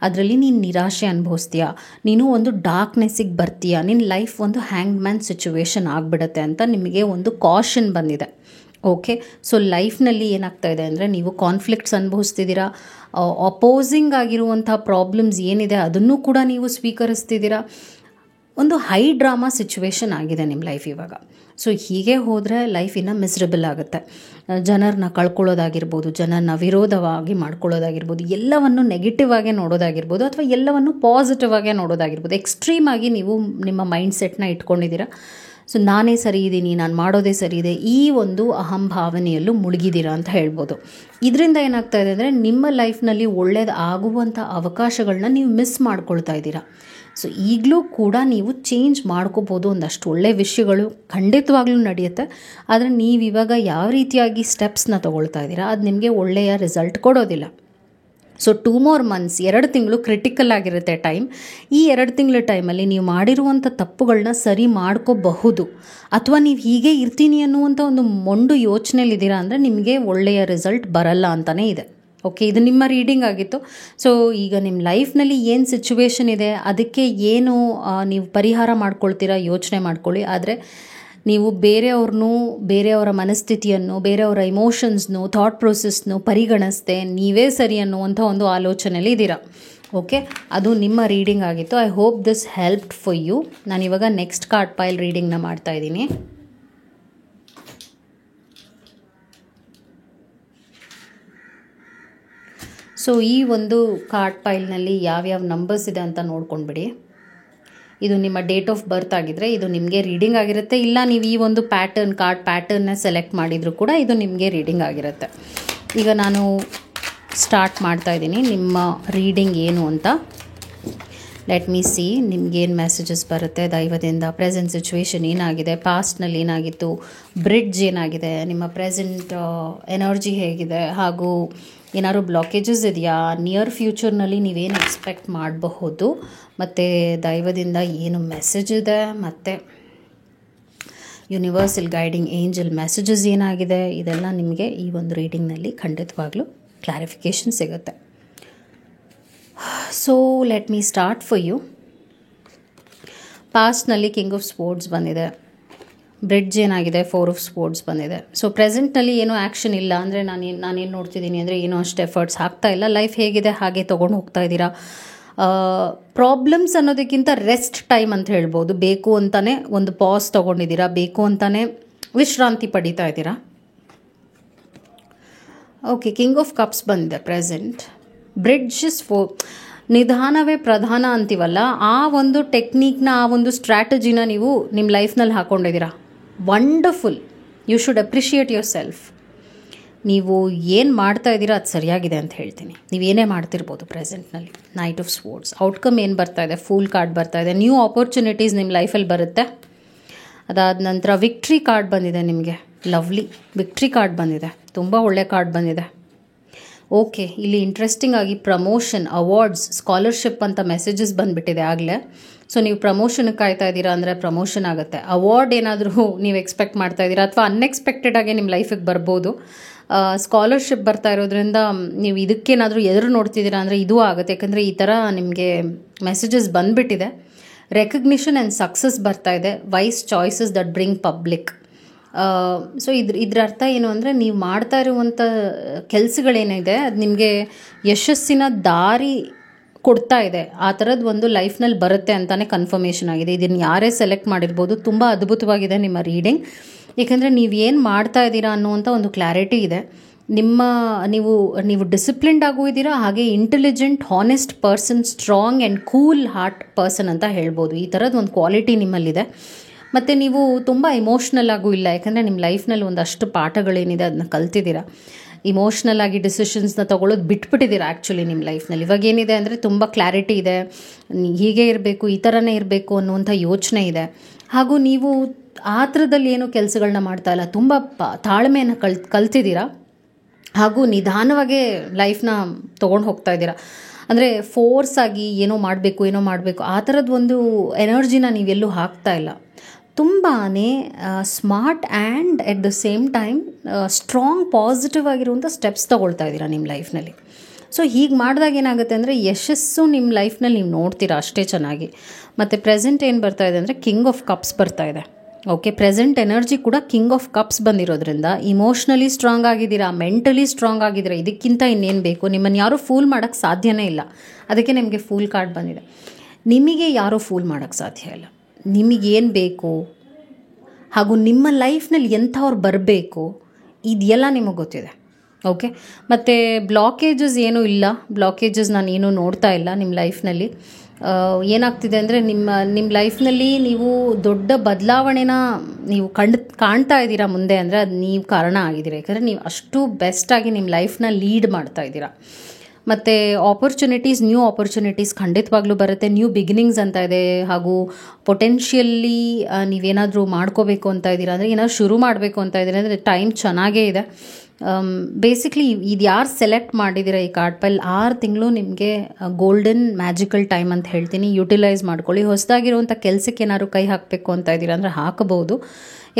ಅದರಲ್ಲಿ ನೀನು ನಿರಾಶೆ ಅನುಭವಿಸ್ತೀಯ, ನೀನು ಒಂದು ಡಾರ್ಕ್ನೆಸ್ಸಿಗೆ ಬರ್ತೀಯ, ನಿನ್ನ ಲೈಫ್ ಒಂದು ಹ್ಯಾಂಗ್ ಮ್ಯಾನ್ ಸಿಚುವೇಶನ್ ಆಗಿಬಿಡುತ್ತೆ ಅಂತ ನಿಮಗೆ ಒಂದು ಕಾಷನ್ ಬಂದಿದೆ. ಓಕೆ, ಸೊ ಲೈಫ್ನಲ್ಲಿ ಏನಾಗ್ತಾ ಇದೆ ಅಂದರೆ, ನೀವು ಕಾನ್ಫ್ಲಿಕ್ಟ್ಸ್ ಅನುಭವಿಸ್ತಿದ್ದೀರಾ, ಅಪೋಸಿಂಗ್ ಆಗಿರುವಂಥ ಪ್ರಾಬ್ಲಮ್ಸ್ ಏನಿದೆ ಅದನ್ನು ಕೂಡ ನೀವು ಸ್ವೀಕರಿಸ್ತಿದ್ದೀರಾ. ಒಂದು ಹೈ ಡ್ರಾಮಾ ಸಿಚುವೇಶನ್ ಆಗಿದೆ ನಿಮ್ಮ ಲೈಫ್ ಇವಾಗ. ಸೊ ಹೀಗೆ ಹೋದರೆ ಲೈಫ್ ಇನ್ನೂ ಮಿಸ್ರಬಲ್ ಆಗುತ್ತೆ. ಜನರನ್ನ ಕಳ್ಕೊಳ್ಳೋದಾಗಿರ್ಬೋದು, ಜನರನ್ನ ವಿರೋಧವಾಗಿ ಮಾಡ್ಕೊಳ್ಳೋದಾಗಿರ್ಬೋದು, ಎಲ್ಲವನ್ನು ನೆಗೆಟಿವ್ ಆಗೇ ನೋಡೋದಾಗಿರ್ಬೋದು ಅಥವಾ ಎಲ್ಲವನ್ನು ಪಾಸಿಟಿವ್ ಆಗೇ ನೋಡೋದಾಗಿರ್ಬೋದು. ಎಕ್ಸ್ಟ್ರೀಮ್ ಆಗಿ ನೀವು ನಿಮ್ಮ ಮೈಂಡ್ ಸೆಟ್ನ ಇಟ್ಕೊಂಡಿದ್ದೀರಾ. ಸೊ ನಾನೇ ಸರಿ ಇದ್ದೀನಿ, ನಾನು ಮಾಡೋದೇ ಸರಿ ಇದೆ, ಈ ಒಂದು ಅಹಂಭಾವನೆಯಲ್ಲೂ ಮುಳುಗಿದ್ದೀರಾ ಅಂತ ಹೇಳ್ಬೋದು. ಇದರಿಂದ ಏನಾಗ್ತಾ ಇದೆ ಅಂದರೆ, ನಿಮ್ಮ ಲೈಫ್ನಲ್ಲಿ ಒಳ್ಳೇದು ಆಗುವಂಥ ಅವಕಾಶಗಳನ್ನ ನೀವು ಮಿಸ್ ಮಾಡ್ಕೊಳ್ತಾ ಇದ್ದೀರಾ. ಸೊ ಈಗಲೂ ಕೂಡ ನೀವು ಚೇಂಜ್ ಮಾಡ್ಕೋಬೋದು. ಒಂದಷ್ಟು ಒಳ್ಳೆಯ ವಿಷಯಗಳು ಖಂಡಿತವಾಗ್ಲೂ ನಡೆಯುತ್ತೆ. ಆದರೆ ನೀವಿವಾಗ ಯಾವ ರೀತಿಯಾಗಿ ಸ್ಟೆಪ್ಸ್ನ ತೊಗೊಳ್ತಾ ಇದ್ದೀರಾ ಅದು ನಿಮಗೆ ಒಳ್ಳೆಯ ರಿಸಲ್ಟ್ ಕೊಡೋದಿಲ್ಲ. ಸೊ 2 more months, 2 ತಿಂಗಳು ಕ್ರಿಟಿಕಲ್ ಆಗಿರುತ್ತೆ ಟೈಮ್. ಈ 2 ತಿಂಗಳ ಟೈಮಲ್ಲಿ ನೀವು ಮಾಡಿರುವಂಥ ತಪ್ಪುಗಳನ್ನ ಸರಿ ಮಾಡ್ಕೋಬಹುದು. ಅಥವಾ ನೀವು ಹೀಗೆ ಇರ್ತೀನಿ ಅನ್ನುವಂಥ ಒಂದು ಮೊಂಡು ಯೋಚನೆಯಲ್ಲಿದ್ದೀರಾ ಅಂದರೆ ನಿಮಗೆ ಒಳ್ಳೆಯ ರಿಸಲ್ಟ್ ಬರಲ್ಲ ಅಂತಲೇ ಇದೆ. ಓಕೆ, ಇದು ನಿಮ್ಮ ರೀಡಿಂಗ್ ಆಗಿತ್ತು. ಸೊ ಈಗ ನಿಮ್ಮ ಲೈಫ್ನಲ್ಲಿ ಏನು ಸಿಚುವೇಶನ್ ಇದೆ ಅದಕ್ಕೆ ಏನು ನೀವು ಪರಿಹಾರ ಮಾಡ್ಕೊಳ್ತೀರಾ ಯೋಚನೆ ಮಾಡ್ಕೊಳ್ಳಿ. ಆದರೆ ನೀವು ಬೇರೆಯವರ ಮನಸ್ಥಿತಿಯನ್ನು, ಬೇರೆಯವರ ಇಮೋಷನ್ಸ್ನು, ಥಾಟ್ ಪ್ರೊಸೆಸ್ನು ಪರಿಗಣಿಸ್ದೆ ನೀವೇ ಸರಿ ಅನ್ನುವಂಥ ಒಂದು ಆಲೋಚನೆಯಲ್ಲಿ ಇದ್ದೀರಾ. ಓಕೆ, ಅದು ನಿಮ್ಮ ರೀಡಿಂಗ್ ಆಗಿತ್ತು. I hope this helped for you. ನಾನಿವಾಗ ನೆಕ್ಸ್ಟ್ ಕಾರ್ಡ್ ಪೈಲ್ ರೀಡಿಂಗ್ನ ಮಾಡ್ತಾ ಇದ್ದೀನಿ. ಸೊ ಈ ಒಂದು ಕಾರ್ಡ್ ಪೈಲ್ನಲ್ಲಿ ಯಾವ್ಯಾವ ನಂಬರ್ಸ್ ಇದೆ ಅಂತ ನೋಡ್ಕೊಂಡ್ಬಿಡಿ. ಇದು ನಿಮ್ಮ ಡೇಟ್ ಆಫ್ ಬರ್ತ್ ಆಗಿದ್ದರೆ ಇದು ನಿಮಗೆ ರೀಡಿಂಗ್ ಆಗಿರುತ್ತೆ. ಇಲ್ಲ ನೀವು ಈ ಒಂದು ಕಾರ್ಡ್ ಪ್ಯಾಟರ್ನ್ನ ಸೆಲೆಕ್ಟ್ ಮಾಡಿದರೂ ಕೂಡ ಇದು ನಿಮಗೆ ರೀಡಿಂಗ್ ಆಗಿರುತ್ತೆ. ಈಗ ನಾನು ಸ್ಟಾರ್ಟ್ ಮಾಡ್ತಾಯಿದ್ದೀನಿ ನಿಮ್ಮ ರೀಡಿಂಗ್ ಏನು ಅಂತ. ಲೆಟ್ ಮೀ ಸಿ ನಿಮಗೇನು ಮೆಸೇಜಸ್ ಬರುತ್ತೆ ದೈವದಿಂದ. ಪ್ರೆಸೆಂಟ್ ಸಿಚುವೇಶನ್ ಏನಾಗಿದೆ, ಪಾಸ್ಟ್ನಲ್ಲಿ ಏನಾಗಿತ್ತು, ಬ್ರಿಡ್ಜ್ ಏನಾಗಿದೆ, ನಿಮ್ಮ ಪ್ರೆಸೆಂಟ್ ಎನರ್ಜಿ ಹೇಗಿದೆ, ಹಾಗೂ ಏನಾದ್ರು ಬ್ಲಾಕೇಜಸ್ ಇದೆಯಾ, ನಿಯರ್ ಫ್ಯೂಚರ್ನಲ್ಲಿ ನೀವೇನು ಎಕ್ಸ್ಪೆಕ್ಟ್ ಮಾಡಬಹುದು, ಮತ್ತು ದೈವದಿಂದ ಏನು ಮೆಸೇಜ್ ಇದೆ, ಮತ್ತು ಯೂನಿವರ್ಸಲ್ ಗೈಡಿಂಗ್ ಏಂಜಲ್ ಮೆಸೇಜಸ್ ಏನಾಗಿದೆ, ಇದೆಲ್ಲ ನಿಮಗೆ ಈ ಒಂದು ರೀಡಿಂಗ್ನಲ್ಲಿ ಖಂಡಿತವಾಗ್ಲೂ ಕ್ಲಾರಿಫಿಕೇಷನ್ ಸಿಗುತ್ತೆ. So let me start for you. ಪಾಸ್ಟ್ನಲ್ಲಿ ಕಿಂಗ್ ಆಫ್ ಸ್ಪೋರ್ಟ್ಸ್ ಬಂದಿದೆ, ಬ್ರಿಡ್ಜ್ ಏನಾಗಿದೆ, 4 ಆಫ್ ಸ್ಪೋರ್ಟ್ಸ್ ಬಂದಿದೆ. ಸೊ ಪ್ರೆಸೆಂಟ್ನಲ್ಲಿ ಏನೂ ಆ್ಯಕ್ಷನ್ ಇಲ್ಲ, ಅಂದರೆ ನಾನೇನು ನೋಡ್ತಿದ್ದೀನಿ ಅಂದರೆ ಏನೋ ಅಷ್ಟು ಎಫರ್ಟ್ಸ್ ಹಾಕ್ತಾ ಇಲ್ಲ. ಲೈಫ್ ಹೇಗಿದೆ ಹಾಗೆ ತೊಗೊಂಡು ಹೋಗ್ತಾ ಇದ್ದೀರಾ. ಪ್ರಾಬ್ಲಮ್ಸ್ ಅನ್ನೋದಕ್ಕಿಂತ ರೆಸ್ಟ್ ಟೈಮ್ ಅಂತ ಹೇಳ್ಬೋದು. ಬೇಕು ಅಂತಲೇ ಒಂದು ಪಾಸ್ ತೊಗೊಂಡಿದ್ದೀರಾ, ಬೇಕು ಅಂತಲೇ ವಿಶ್ರಾಂತಿ ಪಡಿತಾ ಇದ್ದೀರಾ. ಓಕೆ, ಕಿಂಗ್ ಆಫ್ ಕಪ್ಸ್ ಬಂದಿದೆ ಪ್ರೆಸೆಂಟ್. ಬ್ರಿಡ್ಜಸ್ ನಿಧಾನವೇ ಪ್ರಧಾನ ಅಂತೀವಲ್ಲ, ಆ ಒಂದು ಟೆಕ್ನಿಕ್ನ, ಆ ಒಂದು ಸ್ಟ್ರಾಟಜಿನ ನೀವು ನಿಮ್ಮ ಲೈಫ್ನಲ್ಲಿ ಹಾಕ್ಕೊಂಡಿದ್ದೀರಾ. Wonderful. You should appreciate yourself. ನೀವು ಏನು ಮಾಡ್ತಾ ಇದ್ದೀರಾ ಅದು ಸರಿಯಾಗಿದೆ ಅಂತ ಹೇಳ್ತೀನಿ. ನೀವೇನೇ ಮಾಡ್ತಿರ್ಬೋದು ಪ್ರೆಸೆಂಟ್ನಲ್ಲಿ. ನೈಟ್ ಆಫ್ ಸ್ಪೋರ್ಟ್ಸ್ ಔಟ್ಕಮ್ ಏನು ಬರ್ತಾ ಇದೆ, ಫೂಲ್ ಕಾರ್ಡ್ ಬರ್ತಾ ಇದೆ. ನ್ಯೂ ಆಪರ್ಚುನಿಟೀಸ್ ನಿಮ್ಮ ಲೈಫಲ್ಲಿ ಬರುತ್ತೆ. ಅದಾದ ನಂತರ ವಿಕ್ಟ್ರಿ ಕಾರ್ಡ್ ಬಂದಿದೆ ನಿಮಗೆ. ಲವ್ಲಿ ವಿಕ್ಟ್ರಿ ಕಾರ್ಡ್ ಬಂದಿದೆ, ತುಂಬ ಒಳ್ಳೆ ಕಾರ್ಡ್ ಬಂದಿದೆ. ಓಕೆ, ಇಲ್ಲಿ ಇಂಟ್ರೆಸ್ಟಿಂಗ್ ಆಗಿ ಪ್ರಮೋಷನ್, ಅವಾರ್ಡ್ಸ್, ಸ್ಕಾಲರ್ಶಿಪ್ ಅಂತ ಮೆಸೇಜಸ್ ಬಂದುಬಿಟ್ಟಿದೆ ಆಗಲೇ. ಸೊ ನೀವು ಪ್ರಮೋಷನ್ಗೆ ಕಾಯ್ತಾ ಇದ್ದೀರಾ ಅಂದರೆ ಪ್ರಮೋಷನ್ ಆಗುತ್ತೆ. ಅವಾರ್ಡ್ ಏನಾದರೂ ನೀವು ಎಕ್ಸ್ಪೆಕ್ಟ್ ಮಾಡ್ತಾ ಇದ್ದೀರಾ, ಅಥವಾ ಅನ್ಎಕ್ಸ್ಪೆಕ್ಟೆಡಾಗಿ ನಿಮ್ಮ ಲೈಫಿಗೆ ಬರ್ಬೋದು. ಸ್ಕಾಲರ್ಶಿಪ್ ಬರ್ತಾ ಇರೋದ್ರಿಂದ ನೀವು ಇದಕ್ಕೇನಾದರೂ ಎದುರು ನೋಡ್ತಿದ್ದೀರಾ ಅಂದರೆ ಇದೂ ಆಗುತ್ತೆ. ಯಾಕಂದರೆ ಈ ಥರ ನಿಮಗೆ ಮೆಸೇಜಸ್ ಬಂದುಬಿಟ್ಟಿದೆ. ರೆಕಗ್ನಿಷನ್ ಆ್ಯಂಡ್ ಸಕ್ಸಸ್ ಬರ್ತಾ ಇದೆ. Wise choices that bring public. So ಇದ್ರ ಅರ್ಥ ಏನು ಅಂದರೆ, ನೀವು ಮಾಡ್ತಾ ಇರುವಂಥ ಕೆಲಸಗಳೇನಿದೆ ಅದು ನಿಮಗೆ ಯಶಸ್ಸಿನ ದಾರಿ ಕೊಡ್ತಾ ಇದೆ. ಆ ಥರದ್ದು ಒಂದು ಲೈಫ್ನಲ್ಲಿ ಬರುತ್ತೆ ಅಂತಲೇ ಕನ್ಫರ್ಮೇಷನ್ ಆಗಿದೆ. ಇದನ್ನು ಯಾರೇ ಸೆಲೆಕ್ಟ್ ಮಾಡಿರ್ಬೋದು. ತುಂಬ ಅದ್ಭುತವಾಗಿದೆ ನಿಮ್ಮ ರೀಡಿಂಗ್. ಏಕೆಂದರೆ ನೀವೇನು ಮಾಡ್ತಾ ಇದ್ದೀರಾ ಅನ್ನುವಂಥ ಒಂದು ಕ್ಲಾರಿಟಿ ಇದೆ. ನೀವು ಡಿಸಿಪ್ಲಿನ್ಡ್ ಆಗೂ ಇದ್ದೀರಾ, ಹಾಗೆ intelligent, honest person, strong and cool heart person ಅಂತ ಹೇಳ್ಬೋದು. ಈ ಥರದ್ದು ಒಂದು ಕ್ವಾಲಿಟಿ ನಿಮ್ಮಲ್ಲಿದೆ. ಮತ್ತು ನೀವು ತುಂಬ ಇಮೋಷ್ನಲ್ ಆಗೂ ಇಲ್ಲ, ಯಾಕಂದರೆ ನಿಮ್ಮ ಲೈಫ್ನಲ್ಲಿ ಒಂದಷ್ಟು ಪಾಠಗಳೇನಿದೆ ಅದನ್ನ ಕಲ್ತಿದ್ದೀರಾ. ಇಮೋಷ್ನಲ್ ಆಗಿ ಡಿಸಿಷನ್ಸ್ನ ತೊಗೊಳ್ಳೋದು ಬಿಟ್ಬಿಟ್ಟಿದ್ದೀರಾ ಆ್ಯಕ್ಚುಲಿ ನಿಮ್ಮ ಲೈಫ್ನಲ್ಲಿ. ಇವಾಗ ಏನಿದೆ ಅಂದರೆ ತುಂಬ ಕ್ಲಾರಿಟಿ ಇದೆ. ಹೀಗೆ ಇರಬೇಕು, ಈ ಥರನೇ ಇರಬೇಕು ಅನ್ನುವಂಥ ಯೋಚನೆ ಇದೆ. ಹಾಗೂ ನೀವು ಆ ಥರದಲ್ಲಿ ಏನೂ ಕೆಲಸಗಳನ್ನ ಮಾಡ್ತಾ ಇಲ್ಲ. ತುಂಬ ತಾಳ್ಮೆಯನ್ನು ಕಲ್ತಿದ್ದೀರಾ, ಹಾಗೂ ನಿಧಾನವಾಗೇ ಲೈಫ್ನ ತೊಗೊಂಡು ಹೋಗ್ತಾ ಇದ್ದೀರಾ. ಅಂದರೆ ಫೋರ್ಸ್ ಆಗಿ ಏನೋ ಮಾಡಬೇಕು ಆ ಥರದ್ದು ಒಂದು ಎನರ್ಜಿನ ನೀವೆಲ್ಲೂ ಹಾಕ್ತಾ ಇಲ್ಲ. ತುಂಬಾ smart and at the same time strong, positive ಆಗಿರುವಂಥ ಸ್ಟೆಪ್ಸ್ ತೊಗೊಳ್ತಾ ಇದ್ದೀರಾ ನಿಮ್ಮ ಲೈಫ್ನಲ್ಲಿ. ಸೊ ಹೀಗೆ ಮಾಡಿದಾಗ ಏನಾಗುತ್ತೆ ಅಂದರೆ ಯಶಸ್ಸು ನಿಮ್ಮ ಲೈಫ್ನಲ್ಲಿ ನೀವು ನೋಡ್ತೀರಾ ಅಷ್ಟೇ ಚೆನ್ನಾಗಿ. ಮತ್ತು ಪ್ರೆಸೆಂಟ್ ಏನು ಬರ್ತಾ ಇದೆ ಅಂದರೆ ಕಿಂಗ್ ಆಫ್ ಕಪ್ಸ್ ಬರ್ತಾ ಇದೆ. ಓಕೆ, ಪ್ರೆಸೆಂಟ್ ಎನರ್ಜಿ ಕೂಡ ಕಿಂಗ್ ಆಫ್ ಕಪ್ಸ್ ಬಂದಿರೋದ್ರಿಂದ ಇಮೋಷ್ನಲಿ ಸ್ಟ್ರಾಂಗ್ ಆಗಿದ್ದೀರಾ, ಮೆಂಟಲಿ ಸ್ಟ್ರಾಂಗ್ ಆಗಿದ್ದೀರಾ. ಇದಕ್ಕಿಂತ ಇನ್ನೇನು ಬೇಕು? ನಿಮ್ಮನ್ನು ಯಾರೂ ಫೂಲ್ ಮಾಡೋಕ್ಕೆ ಸಾಧ್ಯನೇ ಇಲ್ಲ. ಅದಕ್ಕೆ ನಿಮಗೆ ಫೂಲ್ ಕಾರ್ಡ್ ಬಂದಿದೆ. ನಿಮಗೆ ಯಾರೂ ಫೂಲ್ ಮಾಡೋಕ್ಕೆ ಸಾಧ್ಯ ಇಲ್ಲ. ನಿಮಗೇನು ಬೇಕು, ಹಾಗೂ ನಿಮ್ಮ ಲೈಫ್ನಲ್ಲಿ ಎಂಥವ್ರು ಬರಬೇಕು, ಇದೆಲ್ಲ ನಿಮಗೆ ಗೊತ್ತಿದೆ. ಓಕೆ, ಮತ್ತು ಬ್ಲಾಕೇಜಸ್ ಏನೂ ಇಲ್ಲ. ಬ್ಲಾಕೇಜಸ್ ನಾನು ಏನೂ ನೋಡ್ತಾ ಇಲ್ಲ ನಿಮ್ಮ ಲೈಫ್ನಲ್ಲಿ. ಏನಾಗ್ತಿದೆ ಅಂದರೆ ನಿಮ್ಮ ಲೈಫ್ನಲ್ಲಿ ನೀವು ದೊಡ್ಡ ಬದಲಾವಣೆನ ನೀವು ಕಾಣ್ತಾ ಇದ್ದೀರಾ ಮುಂದೆ ಅಂದರೆ ಅದು ನೀವು ಕಾರಣ ಆಗಿದ್ದೀರಾ. ಯಾಕಂದರೆ ನೀವು ಅಷ್ಟು ಬೆಸ್ಟಾಗಿ ನಿಮ್ಮ ಲೈಫ್ನ ಲೀಡ್ ಮಾಡ್ತಾ ಇದ್ದೀರಾ. ಮತ್ತು ನ್ಯೂ ಆಪರ್ಚುನಿಟೀಸ್ ಖಂಡಿತವಾಗ್ಲೂ ಬರುತ್ತೆ. ನ್ಯೂ ಬಿಗಿನಿಂಗ್ಸ್ ಅಂತ ಇದೆ. ಹಾಗೂ ಪೊಟೆನ್ಷಿಯಲಿ ನೀವೇನಾದರೂ ಮಾಡ್ಕೋಬೇಕು ಅಂತ ಇದ್ದೀರಾ ಅಂದರೆ, ಏನಾದ್ರು ಶುರು ಮಾಡಬೇಕು ಅಂತ ಇದ್ದೀರಾ ಅಂದರೆ ಟೈಮ್ ಚೆನ್ನಾಗೇ ಇದೆ. ಬೇಸಿಕ್ಲಿ ಇದು ಯಾರು ಸೆಲೆಕ್ಟ್ ಮಾಡಿದ್ದೀರಾ ಈ ಕಾರ್ಡ್ ಪೈಲ್, 6 ತಿಂಗಳು ನಿಮಗೆ ಗೋಲ್ಡನ್ ಮ್ಯಾಜಿಕಲ್ ಟೈಮ್ ಅಂತ ಹೇಳ್ತೀನಿ. ಯುಟಿಲೈಸ್ ಮಾಡ್ಕೊಳ್ಳಿ. ಹೊಸದಾಗಿರುವಂಥ ಕೆಲಸಕ್ಕೆ ಏನಾದ್ರು ಕೈ ಹಾಕಬೇಕು ಅಂತ ಇದ್ದೀರಾ ಅಂದರೆ ಹಾಕಬಹುದು.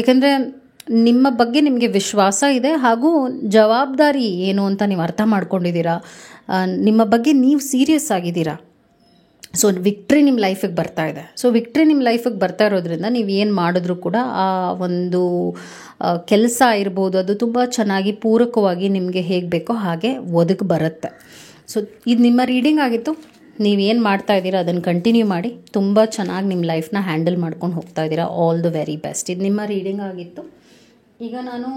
ಏಕೆಂದರೆ ನಿಮ್ಮ ಬಗ್ಗೆ ನಿಮಗೆ ವಿಶ್ವಾಸ ಇದೆ, ಹಾಗೂ ಜವಾಬ್ದಾರಿ ಏನು ಅಂತ ನೀವು ಅರ್ಥ ಮಾಡ್ಕೊಂಡಿದ್ದೀರಾ. ನಿಮ್ಮ ಬಗ್ಗೆ ನೀವು ಸೀರಿಯಸ್ ಆಗಿದ್ದೀರಾ. ಸೊ ವಿಕ್ಟ್ರಿ ನಿಮ್ಮ ಲೈಫಿಗೆ ಬರ್ತಾ ಇದೆ. ಸೊ ವಿಕ್ಟ್ರಿ ನಿಮ್ಮ ಲೈಫಿಗೆ ಬರ್ತಾ ಇರೋದ್ರಿಂದ ನೀವು ಏನು ಮಾಡಿದ್ರೂ ಕೂಡ ಆ ಒಂದು ಕೆಲಸ ಇರ್ಬೋದು, ಅದು ತುಂಬ ಚೆನ್ನಾಗಿ ಪೂರಕವಾಗಿ ನಿಮಗೆ ಹೇಗೆ ಬೇಕೋ ಹಾಗೆ ಒದಗಿ ಬರುತ್ತೆ. ಸೊ ಇದು ನಿಮ್ಮ ರೀಡಿಂಗ್ ಆಗಿತ್ತು. ನೀವೇನು ಮಾಡ್ತಾ ಇದ್ದೀರಾ ಅದನ್ನು ಕಂಟಿನ್ಯೂ ಮಾಡಿ. ತುಂಬ ಚೆನ್ನಾಗಿ ನಿಮ್ಮ ಲೈಫ್ನ ಹ್ಯಾಂಡಲ್ ಮಾಡ್ಕೊಂಡು ಹೋಗ್ತಾ ಇದ್ದೀರಾ. All the very best. ಇದು ನಿಮ್ಮ ರೀಡಿಂಗ್ ಆಗಿತ್ತು. ಈಗ ನಾನು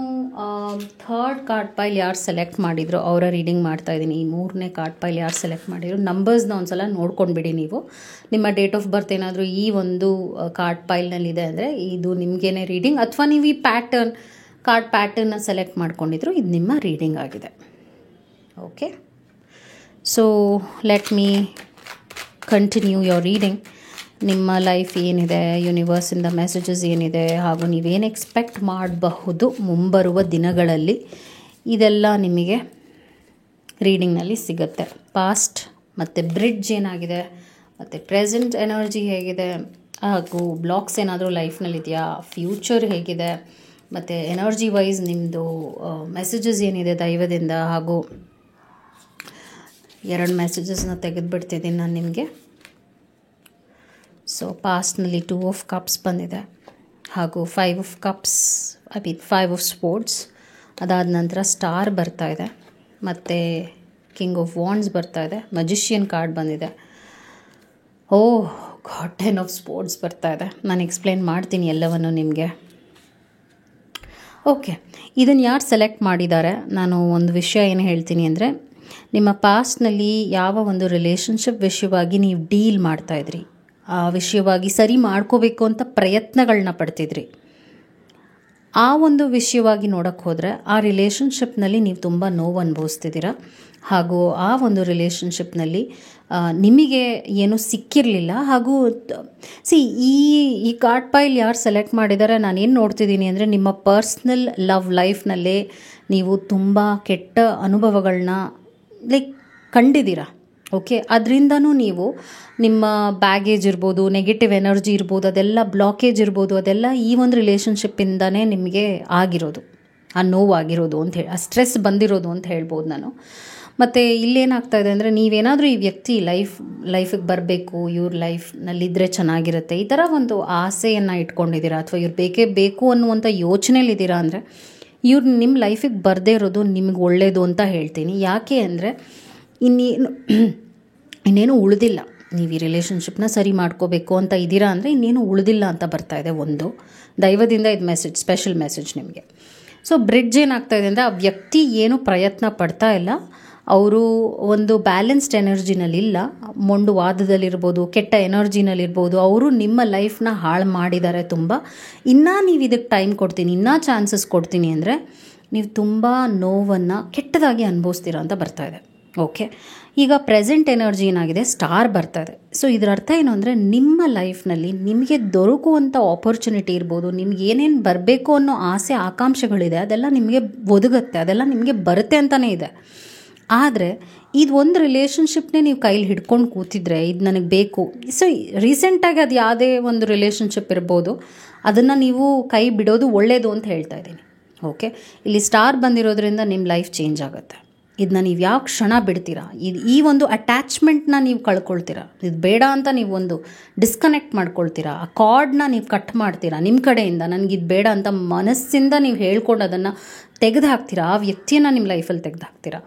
3rd ಕಾರ್ಡ್ ಪೈಲ್ ಯಾರು ಸೆಲೆಕ್ಟ್ ಮಾಡಿದ್ರು ಅವರ ರೀಡಿಂಗ್ ಮಾಡ್ತಾಯಿದ್ದೀನಿ. ಈ 3ನೇ ಕಾರ್ಡ್ ಪೈಲ್ ಯಾರು ಸೆಲೆಕ್ಟ್ ಮಾಡಿದ್ರು ನಂಬರ್ಸ್ನ ಒಂದು ಸಲ ನೋಡ್ಕೊಂಡ್ಬಿಡಿ. ನೀವು ನಿಮ್ಮ ಡೇಟ್ ಆಫ್ ಬರ್ತ್ ಏನಾದರೂ ಈ ಒಂದು ಕಾರ್ಡ್ ಪೈಲ್ನಲ್ಲಿದೆ ಅಂದರೆ ಇದು ನಿಮಗೇನೆ ರೀಡಿಂಗ್, ಅಥವಾ ನೀವು ಈ ಕಾರ್ಡ್ ಪ್ಯಾಟರ್ನ ಸೆಲೆಕ್ಟ್ ಮಾಡ್ಕೊಂಡಿದ್ರು ಇದು ನಿಮ್ಮ ರೀಡಿಂಗ್ ಆಗಿದೆ. Okay, so let me continue your reading. ನಿಮ್ಮ ಲೈಫ್ ಏನಿದೆ, ಯೂನಿವರ್ಸಿಂದ ಮೆಸೇಜಸ್ ಏನಿದೆ, ಹಾಗೂ ನೀವೇನು ಎಕ್ಸ್ಪೆಕ್ಟ್ ಮಾಡಬಹುದು ಮುಂಬರುವ ದಿನಗಳಲ್ಲಿ, ಇದೆಲ್ಲ ನಿಮಗೆ ರೀಡಿಂಗ್ನಲ್ಲಿ ಸಿಗುತ್ತೆ. ಪಾಸ್ಟ್ ಮತ್ತು ಬ್ರಿಡ್ಜ್ ಏನಾಗಿದೆ, ಮತ್ತು ಪ್ರೆಸೆಂಟ್ ಎನರ್ಜಿ ಹೇಗಿದೆ, ಹಾಗೂ ಬ್ಲಾಕ್ಸ್ ಏನಾದರೂ ಲೈಫ್ನಲ್ಲಿದೆಯಾ, ಫ್ಯೂಚರ್ ಹೇಗಿದೆ, ಮತ್ತು ಎನರ್ಜಿ ವೈಸ್ ನಿಮ್ಮದು ಮೆಸೇಜಸ್ ಏನಿದೆ ದೈವದಿಂದ, ಹಾಗೂ 2 ಮೆಸೇಜಸ್ನ ತೆಗೆದುಬಿಡ್ತಿದ್ದೀನಿ ನಾನು ನಿಮಗೆ. ಸೊ ಪಾಸ್ಟ್ನಲ್ಲಿ 2 ಆಫ್ ಕಪ್ಸ್ ಬಂದಿದೆ, ಹಾಗೂ 5 ಆಫ್ ಕಪ್ಸ್, 5 ಆಫ್ ಸ್ಪೋರ್ಟ್ಸ್. ಅದಾದ ನಂತರ ಸ್ಟಾರ್ ಬರ್ತಾ ಇದೆ, ಮತ್ತು ಕಿಂಗ್ ಆಫ್ ವಾಂಡ್ಸ್ ಬರ್ತಾ ಇದೆ, ಮಜಿಷಿಯನ್ ಕಾರ್ಡ್ ಬಂದಿದೆ. ಗಾಡ್ 10 ಆಫ್ ಸ್ಪೋರ್ಟ್ಸ್ ಬರ್ತಾ ಇದೆ. ನಾನು ಎಕ್ಸ್ಪ್ಲೇನ್ ಮಾಡ್ತೀನಿ ಎಲ್ಲವನ್ನು ನಿಮಗೆ. ಓಕೆ, ಇದನ್ನು ಯಾರು ಸೆಲೆಕ್ಟ್ ಮಾಡಿದ್ದಾರೆ, ನಾನು ಒಂದು ವಿಷಯ ಏನು ಹೇಳ್ತೀನಿ ಅಂದರೆ, ನಿಮ್ಮ ಪಾಸ್ಟ್ನಲ್ಲಿ ಯಾವ ಒಂದು ರಿಲೇಷನ್ಶಿಪ್ ವಿಷಯವಾಗಿ ನೀವು ಡೀಲ್ ಮಾಡ್ತಾಯಿದ್ರಿ, ಆ ವಿಷಯವಾಗಿ ಸರಿ ಮಾಡ್ಕೋಬೇಕು ಅಂತ ಪ್ರಯತ್ನಗಳನ್ನ ಪಡ್ತಿದ್ರಿ, ಆ ಒಂದು ವಿಷಯವಾಗಿ ನೋಡೋಕ್ಕೆ ಹೋದರೆ ಆ ರಿಲೇಷನ್ಶಿಪ್ನಲ್ಲಿ ನೀವು ತುಂಬ ನೋವು ಅನುಭವಿಸ್ತಿದ್ದೀರ. ಹಾಗೂ ಆ ಒಂದು ರಿಲೇಷನ್ಶಿಪ್ನಲ್ಲಿ ನಿಮಗೆ ಏನೂ ಸಿಕ್ಕಿರಲಿಲ್ಲ. ಹಾಗೂ ಈ ಕಾರ್ಡ್ ಪೈಲ್ ಯಾರು ಸೆಲೆಕ್ಟ್ ಮಾಡಿದ್ದಾರೆ, ನಾನೇನು ನೋಡ್ತಿದ್ದೀನಿ ಅಂದರೆ, ನಿಮ್ಮ ಪರ್ಸ್ನಲ್ ಲವ್ ಲೈಫ್ನಲ್ಲೇ ನೀವು ತುಂಬ ಕೆಟ್ಟ ಅನುಭವಗಳನ್ನ ಕಂಡಿದ್ದೀರಾ. ಓಕೆ, ಅದರಿಂದನೂ ನೀವು ನಿಮ್ಮ ಬ್ಯಾಗೇಜ್ ಇರ್ಬೋದು, ನೆಗೆಟಿವ್ ಎನರ್ಜಿ ಇರ್ಬೋದು, ಅದೆಲ್ಲ ಬ್ಲಾಕೇಜ್ ಇರ್ಬೋದು, ಅದೆಲ್ಲ ಈ ಒಂದು ರಿಲೇಷನ್ಶಿಪ್ಪಿಂದನೇ ನಿಮಗೆ ಆಗಿರೋದು, ಆ ನೋವಾಗಿರೋದು ಅಂತ ಹೇಳಿ, ಆ ಸ್ಟ್ರೆಸ್ ಬಂದಿರೋದು ಅಂತ ಹೇಳ್ಬೋದು ನಾನು. ಮತ್ತು ಇಲ್ಲೇನಾಗ್ತಾಯಿದೆ ಅಂದರೆ, ನೀವೇನಾದರೂ ಈ ವ್ಯಕ್ತಿ ಲೈಫಿಗೆ ಬರಬೇಕು, ಇವ್ರ ಲೈಫ್ನಲ್ಲಿದ್ದರೆ ಚೆನ್ನಾಗಿರುತ್ತೆ, ಈ ಥರ ಒಂದು ಆಸೆಯನ್ನು ಇಟ್ಕೊಂಡಿದ್ದೀರಾ, ಅಥವಾ ಇವ್ರು ಬೇಕೇ ಬೇಕು ಅನ್ನುವಂಥ ಯೋಚನೆಯಲ್ಲಿದ್ದೀರಾ ಅಂದರೆ, ಇವ್ರು ನಿಮ್ಮ ಲೈಫಿಗೆ ಬರದೇ ಇರೋದು ನಿಮಗೆ ಒಳ್ಳೆಯದು ಅಂತ ಹೇಳ್ತೀನಿ. ಯಾಕೆ ಅಂದರೆ, ಇನ್ನೇನು ಉಳಿದಿಲ್ಲ, ನೀವು ಈ ರಿಲೇಷನ್ಶಿಪ್ನ ಸರಿ ಮಾಡ್ಕೋಬೇಕು ಅಂತ ಇದ್ದೀರಾ ಅಂದರೆ ಇನ್ನೇನು ಉಳಿದಿಲ್ಲ ಅಂತ ಬರ್ತಾಯಿದೆ. ಒಂದು ದೈವದಿಂದ ಇದು ಮೆಸೇಜ್, ಸ್ಪೆಷಲ್ ಮೆಸೇಜ್ ನಿಮಗೆ. ಸೊ ಬ್ರಿಡ್ಜ್ ಏನಾಗ್ತಾಯಿದೆ ಅಂದರೆ, ಆ ವ್ಯಕ್ತಿ ಏನು ಪ್ರಯತ್ನ ಪಡ್ತಾ ಇಲ್ಲ, ಅವರು ಒಂದು ಬ್ಯಾಲೆನ್ಸ್ಡ್ ಎನರ್ಜಿನಲ್ಲಿಲ್ಲ, ಮೊಂಡು ವಾದದಲ್ಲಿರ್ಬೋದು, ಕೆಟ್ಟ ಎನರ್ಜಿನಲ್ಲಿರ್ಬೋದು, ಅವರು ನಿಮ್ಮ ಲೈಫ್ನ ಹಾಳು ಮಾಡಿದ್ದಾರೆ ತುಂಬ. ಇನ್ನೂ ನೀವು ಇದಕ್ಕೆ ಟೈಮ್ ಕೊಡ್ತೀನಿ, ಇನ್ನೂ ಚಾನ್ಸಸ್ ಕೊಡ್ತೀನಿ ಅಂದರೆ ನೀವು ತುಂಬ ನೋವನ್ನು ಕೆಟ್ಟದಾಗಿ ಅನುಭವಿಸ್ತೀರ ಅಂತ ಬರ್ತಾಯಿದೆ. ಓಕೆ, ಈಗ ಪ್ರೆಸೆಂಟ್ ಎನರ್ಜಿ ಏನಾಗಿದೆ, ಸ್ಟಾರ್ ಬರ್ತಾಯಿದೆ. ಸೊ ಇದರ ಅರ್ಥ ಏನು ಅಂದರೆ, ನಿಮ್ಮ ಲೈಫ್ನಲ್ಲಿ ನಿಮಗೆ ದೊರಕುವಂಥ ಆಪರ್ಚುನಿಟಿ ಇರ್ಬೋದು, ನಿಮ್ಗೆ ಏನೇನು ಬರಬೇಕು ಅನ್ನೋ ಆಸೆ ಆಕಾಂಕ್ಷೆಗಳಿದೆ, ಅದೆಲ್ಲ ನಿಮಗೆ ಒದಗುತ್ತೆ, ಅದೆಲ್ಲ ನಿಮಗೆ ಬರುತ್ತೆ ಅಂತಲೇ ಇದೆ. ಆದರೆ ಇದು ಒಂದು ರಿಲೇಷನ್ಶಿಪ್ನೇ ನೀವು ಕೈಲಿ ಹಿಡ್ಕೊಂಡು ಕೂತಿದ್ರೆ, ಇದು ನನಗೆ ಬೇಕು. ಸೊ ರೀಸೆಂಟಾಗಿ ಅದು ಯಾವುದೇ ಒಂದು ರಿಲೇಷನ್ಶಿಪ್ ಇರ್ಬೋದು, ಅದನ್ನು ನೀವು ಕೈ ಬಿಡೋದು ಒಳ್ಳೆಯದು ಅಂತ ಹೇಳ್ತಾ ಇದ್ದೀನಿ. ಓಕೆ, ಇಲ್ಲಿ ಸ್ಟಾರ್ ಬಂದಿರೋದ್ರಿಂದ ನಿಮ್ಮ ಲೈಫ್ ಚೇಂಜ್ ಆಗುತ್ತೆ. ಇದನ್ನ ನೀವು ಯಾವ ಕ್ಷಣ ಬಿಡ್ತೀರಾ, ಈ ಒಂದು ಅಟ್ಯಾಚ್ಮೆಂಟ್ನ ನೀವು ಕಳ್ಕೊಳ್ತೀರಾ, ಇದು ಬೇಡ ಅಂತ ನೀವು ಒಂದು ಡಿಸ್ಕನೆಕ್ಟ್ ಮಾಡ್ಕೊಳ್ತೀರಾ, ಆ ಕಾರ್ಡ್ನ ನೀವು ಕಟ್ ಮಾಡ್ತೀರಾ ನಿಮ್ಮ ಕಡೆಯಿಂದ, ನನಗಿದು ಬೇಡ ಅಂತ ಮನಸ್ಸಿಂದ ನೀವು ಹೇಳ್ಕೊಂಡು ಅದನ್ನು ತೆಗೆದು ಹಾಕ್ತೀರಾ, ಆ ವ್ಯಕ್ತಿಯನ್ನು ನಿಮ್ಮ ಲೈಫಲ್ಲಿ ತೆಗೆದು ಹಾಕ್ತೀರಾ.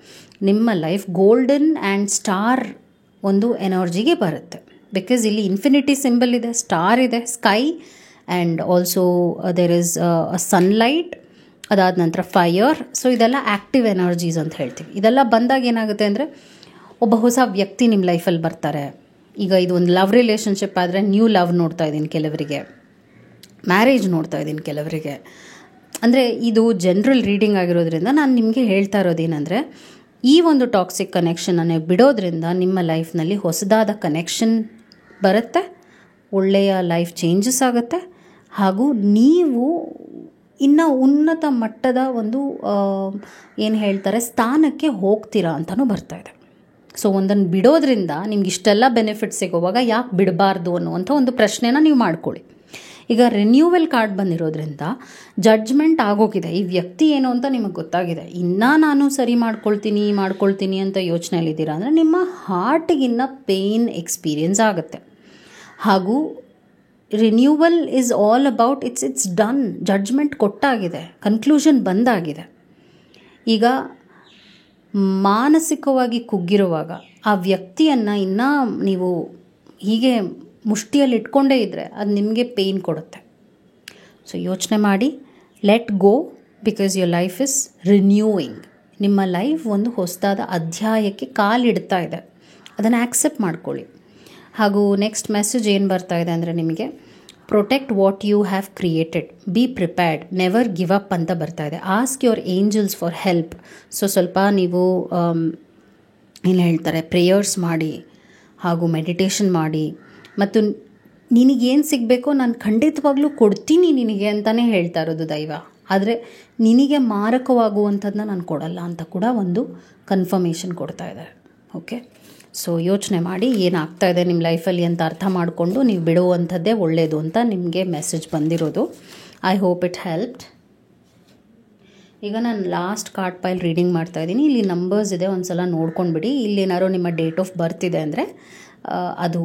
ನಿಮ್ಮ ಲೈಫ್ ಗೋಲ್ಡನ್ ಆ್ಯಂಡ್ ಸ್ಟಾರ್ ಒಂದು ಎನರ್ಜಿಗೆ ಬರುತ್ತೆ. ಬಿಕಾಸ್ ಇಲ್ಲಿ ಇನ್ಫಿನಿಟಿ ಸಿಂಬಲ್ ಇದೆ, ಸ್ಟಾರ್ ಇದೆ, sky and also there is sunlight, ಅದಾದ ನಂತರ ಫೈರ್. ಸೊ ಇದೆಲ್ಲ ಆ್ಯಕ್ಟಿವ್ ಎನರ್ಜೀಸ್ ಅಂತ ಹೇಳ್ತೀವಿ. ಇದೆಲ್ಲ ಬಂದಾಗ ಏನಾಗುತ್ತೆ ಅಂದರೆ, ಒಬ್ಬ ಹೊಸ ವ್ಯಕ್ತಿ ನಿಮ್ಮ ಲೈಫಲ್ಲಿ ಬರ್ತಾರೆ. ಈಗ ಇದು ಒಂದು ಲವ್ ರಿಲೇಷನ್ಶಿಪ್ ಆದರೆ ನ್ಯೂ ಲವ್ ನೋಡ್ತಾ ಇದ್ದೀನಿ ಕೆಲವರಿಗೆ, ಮ್ಯಾರೇಜ್ ನೋಡ್ತಾ ಇದ್ದೀನಿ ಕೆಲವರಿಗೆ. ಅಂದರೆ ಇದು ಜನರಲ್ ರೀಡಿಂಗ್ ಆಗಿರೋದ್ರಿಂದ ನಾನು ನಿಮಗೆ ಹೇಳ್ತಾ ಇರೋದೇನೆಂದರೆ, ಈ ಒಂದು ಟಾಕ್ಸಿಕ್ ಕನೆಕ್ಷನನ್ನು ಬಿಡೋದ್ರಿಂದ ನಿಮ್ಮ ಲೈಫ್ನಲ್ಲಿ ಹೊಸದಾದ ಕನೆಕ್ಷನ್ ಬರುತ್ತೆ, ಒಳ್ಳೆಯ ಲೈಫ್ ಚೇಂಜಸ್ ಆಗುತ್ತೆ, ಹಾಗೂ ನೀವು ಇನ್ನು ಉನ್ನತ ಮಟ್ಟದ ಒಂದು ಏನು ಹೇಳ್ತಾರೆ ಸ್ಥಾನಕ್ಕೆ ಹೋಗ್ತೀರಾ ಅಂತಲೂ ಬರ್ತಾಯಿದೆ. ಸೊ ಒಂದನ್ನು ಬಿಡೋದ್ರಿಂದ ನಿಮ್ಗೆ ಇಷ್ಟೆಲ್ಲ ಬೆನಿಫಿಟ್ಸ್ ಸಿಗೋವಾಗ ಯಾಕೆ ಬಿಡಬಾರ್ದು ಅನ್ನುವಂಥ ಒಂದು ಪ್ರಶ್ನೆನ ನೀವು ಮಾಡ್ಕೊಳ್ಳಿ. ಈಗ ರಿನ್ಯೂವಲ್ ಕಾರ್ಡ್ ಬಂದಿರೋದ್ರಿಂದ ಜಡ್ಜ್ಮೆಂಟ್ ಆಗೋಗಿದೆ. ಈ ವ್ಯಕ್ತಿ ಏನು ಅಂತ ನಿಮಗೆ ಗೊತ್ತಾಗಿದೆ. ಇನ್ನೂ ನಾನು ಸರಿ ಮಾಡ್ಕೊಳ್ತೀನಿ ಅಂತ ಯೋಚನೆಯಲ್ಲಿದ್ದೀರಾ ಅಂದರೆ ನಿಮ್ಮ ಹಾರ್ಟಿಗಿನ್ನ ಪೇಯ್ನ್ ಎಕ್ಸ್ಪೀರಿಯನ್ಸ್ ಆಗುತ್ತೆ. ಹಾಗೂ renewal is all about it's done, judgment ಕೊಟ್ಟಾಗಿದೆ, ಕನ್ಕ್ಲೂಷನ್ ಬಂದಾಗಿದೆ. ಈಗ ಮಾನಸಿಕವಾಗಿ ಕುಗ್ಗಿರುವಾಗ ಆ ವ್ಯಕ್ತಿಯನ್ನು ಇನ್ನೂ ನೀವು ಹೀಗೆ ಮುಷ್ಟಿಯಲ್ಲಿ ಇಟ್ಕೊಂಡೇ ಇದ್ದರೆ ಅದು ನಿಮಗೆ ಪೇಯ್ನ್ ಕೊಡುತ್ತೆ. ಸೊ ಯೋಚನೆ ಮಾಡಿ, let go, because your life is renewing. ನಿಮ್ಮ ಲೈಫ್ ಒಂದು ಹೊಸದಾದ ಅಧ್ಯಾಯಕ್ಕೆ ಕಾಲಿಡ್ತಾ ಇದೆ, ಅದನ್ನು ಆಕ್ಸೆಪ್ಟ್ ಮಾಡ್ಕೊಳ್ಳಿ. ಹಾಗೂ ನೆಕ್ಸ್ಟ್ ಮೆಸೇಜ್ ಏನು ಬರ್ತಾ ಇದೆ ಅಂದರೆ, ನಿಮಗೆ protect what you have created, be prepared, never give up ಅಂತ ಬರ್ತಾ ಇದೆ. Ask your angels for help. So ಸ್ವಲ್ಪ ನೀವು ಏನು ಹೇಳ್ತಾರೆ, ಪ್ರೇಯರ್ಸ್ ಮಾಡಿ ಹಾಗೂ ಮೆಡಿಟೇಷನ್ ಮಾಡಿ, ಮತ್ತು ನಿನಗೇನು ಸಿಗಬೇಕೋ ನಾನು ಖಂಡಿತವಾಗ್ಲೂ ಕೊಡ್ತೀನಿ ನಿನಗೆ ಅಂತಲೇ ಹೇಳ್ತಾ ಇರೋದು ದೈವ. ಆದರೆ ನಿನಗೆ ಮಾರಕವಾಗುವಂಥದ್ದನ್ನ ನಾನು ಕೊಡಲ್ಲ ಅಂತ ಕೂಡ ಒಂದು ಕನ್ಫರ್ಮೇಷನ್ ಕೊಡ್ತಾ ಇದ್ದಾರೆ. ಓಕೆ, ಸೊ ಯೋಚನೆ ಮಾಡಿ ಏನಾಗ್ತಾ ಇದೆ ನಿಮ್ಮ ಲೈಫಲ್ಲಿ ಅಂತ ಅರ್ಥ ಮಾಡಿಕೊಂಡು ನೀವು ಬಿಡುವಂಥದ್ದೇ ಒಳ್ಳೆಯದು ಅಂತ ನಿಮಗೆ ಮೆಸೇಜ್ ಬಂದಿರೋದು. I hope it helped. ಈಗ ನಾನು ಲಾಸ್ಟ್ ಕಾರ್ಡ್ ಪೈಲ್ ರೀಡಿಂಗ್ ಮಾಡ್ತಾಯಿದ್ದೀನಿ. ಇಲ್ಲಿ ನಂಬರ್ಸ್ ಇದೆ, ಒಂದು ಸಲ ನೋಡ್ಕೊಂಡ್ಬಿಡಿ. ಇಲ್ಲಿ ಏನಾದ್ರು ನಿಮ್ಮ ಡೇಟ್ ಆಫ್ ಬರ್ತ್ ಇದೆ ಅಂದರೆ ಅದು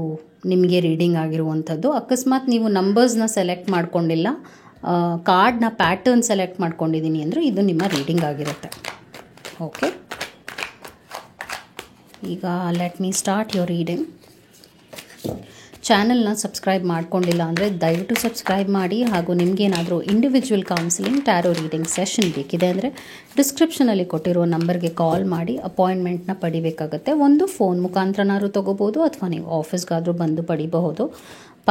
ನಿಮಗೆ ರೀಡಿಂಗ್ ಆಗಿರುವಂಥದ್ದು. ಅಕಸ್ಮಾತ್ ನೀವು ನಂಬರ್ಸ್ನ ಸೆಲೆಕ್ಟ್ ಮಾಡ್ಕೊಂಡಿಲ್ಲ, ಕಾರ್ಡ್ನ ಪ್ಯಾಟರ್ನ್ ಸೆಲೆಕ್ಟ್ ಮಾಡ್ಕೊಂಡಿದ್ದೀನಿ ಅಂದರೆ ಇದು ನಿಮ್ಮ ರೀಡಿಂಗ್ ಆಗಿರುತ್ತೆ. ಓಕೆ, ಈಗ let me start your reading. ಚಾನಲ್ನ ಸಬ್ಸ್ಕ್ರೈಬ್ ಮಾಡ್ಕೊಂಡಿಲ್ಲ ಅಂದರೆ ದಯವಿಟ್ಟು ಸಬ್ಸ್ಕ್ರೈಬ್ ಮಾಡಿ. ಹಾಗೂ ನಿಮಗೇನಾದರೂ individual counselling tarot reading session ಬೇಕಿದೆ ಅಂದರೆ ಡಿಸ್ಕ್ರಿಪ್ಷನಲ್ಲಿ ಕೊಟ್ಟಿರೋ ನಂಬರ್ಗೆ ಕಾಲ್ ಮಾಡಿ ಅಪಾಯಿಂಟ್ಮೆಂಟ್ನ ಪಡಿಬೇಕಾಗತ್ತೆ. ಒಂದು ಫೋನ್ ಮುಖಾಂತರನಾದ್ರೂ ತೊಗೋಬೋದು, ಅಥವಾ ನೀವು ಆಫೀಸ್ಗಾದರೂ ಬಂದು ಪಡಿಬಹುದು.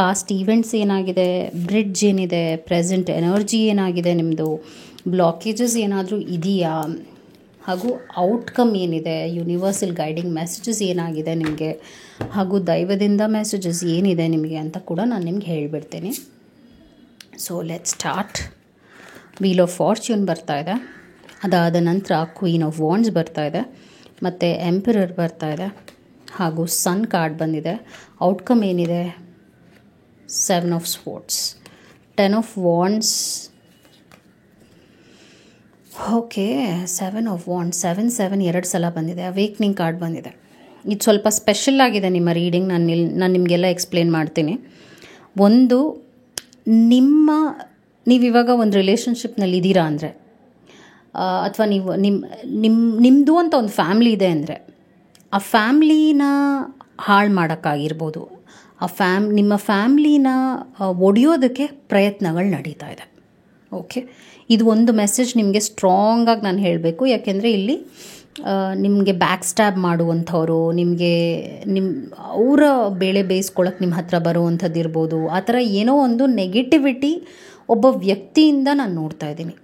ಪಾಸ್ಟ್ ಈವೆಂಟ್ಸ್ ಏನಾಗಿದೆ, ಬ್ರಿಡ್ಜ್ ಏನಿದೆ, ಪ್ರೆಸೆಂಟ್ ಎನರ್ಜಿ ಏನಾಗಿದೆ, ನಿಮ್ಮದು ಬ್ಲಾಕೇಜಸ್ ಏನಾದರೂ ಇದೆಯಾ, ಹಾಗೂ ಔಟ್ಕಮ್ ಏನಿದೆ, ಯೂನಿವರ್ಸಲ್ ಗೈಡಿಂಗ್ ಮೆಸೇಜಸ್ ಏನಾಗಿದೆ ನಿಮಗೆ, ಹಾಗೂ ದೈವದಿಂದ ಮೆಸೇಜಸ್ ಏನಿದೆ ನಿಮಗೆ ಅಂತ ಕೂಡ ನಾನು ನಿಮ್ಗೆ ಹೇಳಿಬಿಡ್ತೀನಿ. So let start. Wheel of fortune ಬರ್ತಾ ಇದೆ, ಅದಾದ ನಂತರ ಕ್ವೀನ್ ಆಫ್ ವಾಂಡ್ಸ್ ಬರ್ತಾ ಇದೆ, ಮತ್ತು ಎಂಪರರ್ ಬರ್ತಾ ಇದೆ, ಹಾಗೂ ಸನ್ ಕಾರ್ಡ್ ಬಂದಿದೆ. ಔಟ್ಕಮ್ ಏನಿದೆ, 7 of sports, 10 of wands. Okay, 7 of wands, 7 2 ಸಲ ಬಂದಿದೆ. ಅವೇಕ್ನಿಂಗ್ ಕಾರ್ಡ್ ಬಂದಿದೆ. ಇದು ಸ್ವಲ್ಪ ಸ್ಪೆಷಲ್ ಆಗಿದೆ ನಿಮ್ಮ ರೀಡಿಂಗ್. ನಾನು ನಿಮಗೆಲ್ಲ ಎಕ್ಸ್ಪ್ಲೇನ್ ಮಾಡ್ತೀನಿ. ಒಂದು, ನೀವಿವಾಗ ಒಂದು ರಿಲೇಷನ್ಶಿಪ್ನಲ್ಲಿ ಇದ್ದೀರಾ ಅಂದರೆ, ಅಥವಾ ನೀವು ನಿಮ್ಮದು ಅಂತ ಒಂದು ಫ್ಯಾಮ್ಲಿ ಇದೆ ಅಂದರೆ, ಆ ಫ್ಯಾಮ್ಲಿನ ಹಾಳು ಮಾಡೋಕ್ಕಾಗಿರ್ಬೋದು, ನಿಮ್ಮ ಫ್ಯಾಮ್ಲಿನ ಒಡೆಯೋದಕ್ಕೆ ಪ್ರಯತ್ನಗಳು ನಡೀತಾ ಇದೆ. ಓಕೆ, ಇದು ಒಂದು ಮೆಸೇಜ್ ನಿಮಗೆ ಸ್ಟ್ರಾಂಗಾಗಿ ನಾನು ಹೇಳಬೇಕು. ಯಾಕೆಂದರೆ ಇಲ್ಲಿ ನಿಮಗೆ ಬ್ಯಾಕ್ ಸ್ಟ್ಯಾಬ್ ಮಾಡುವಂಥವ್ರು, ಅವರ ಬೇಳೆ ಬೇಯಿಸ್ಕೊಳ್ಳೋಕೆ ನಿಮ್ಮ ಹತ್ರ ಬರುವಂಥದ್ದು ಇರ್ಬೋದು. ಆ ಥರ ಏನೋ ಒಂದು ನೆಗೆಟಿವಿಟಿ ಒಬ್ಬ ವ್ಯಕ್ತಿಯಿಂದ ನಾನು ನೋಡ್ತಾ ಇದ್ದೀನಿ.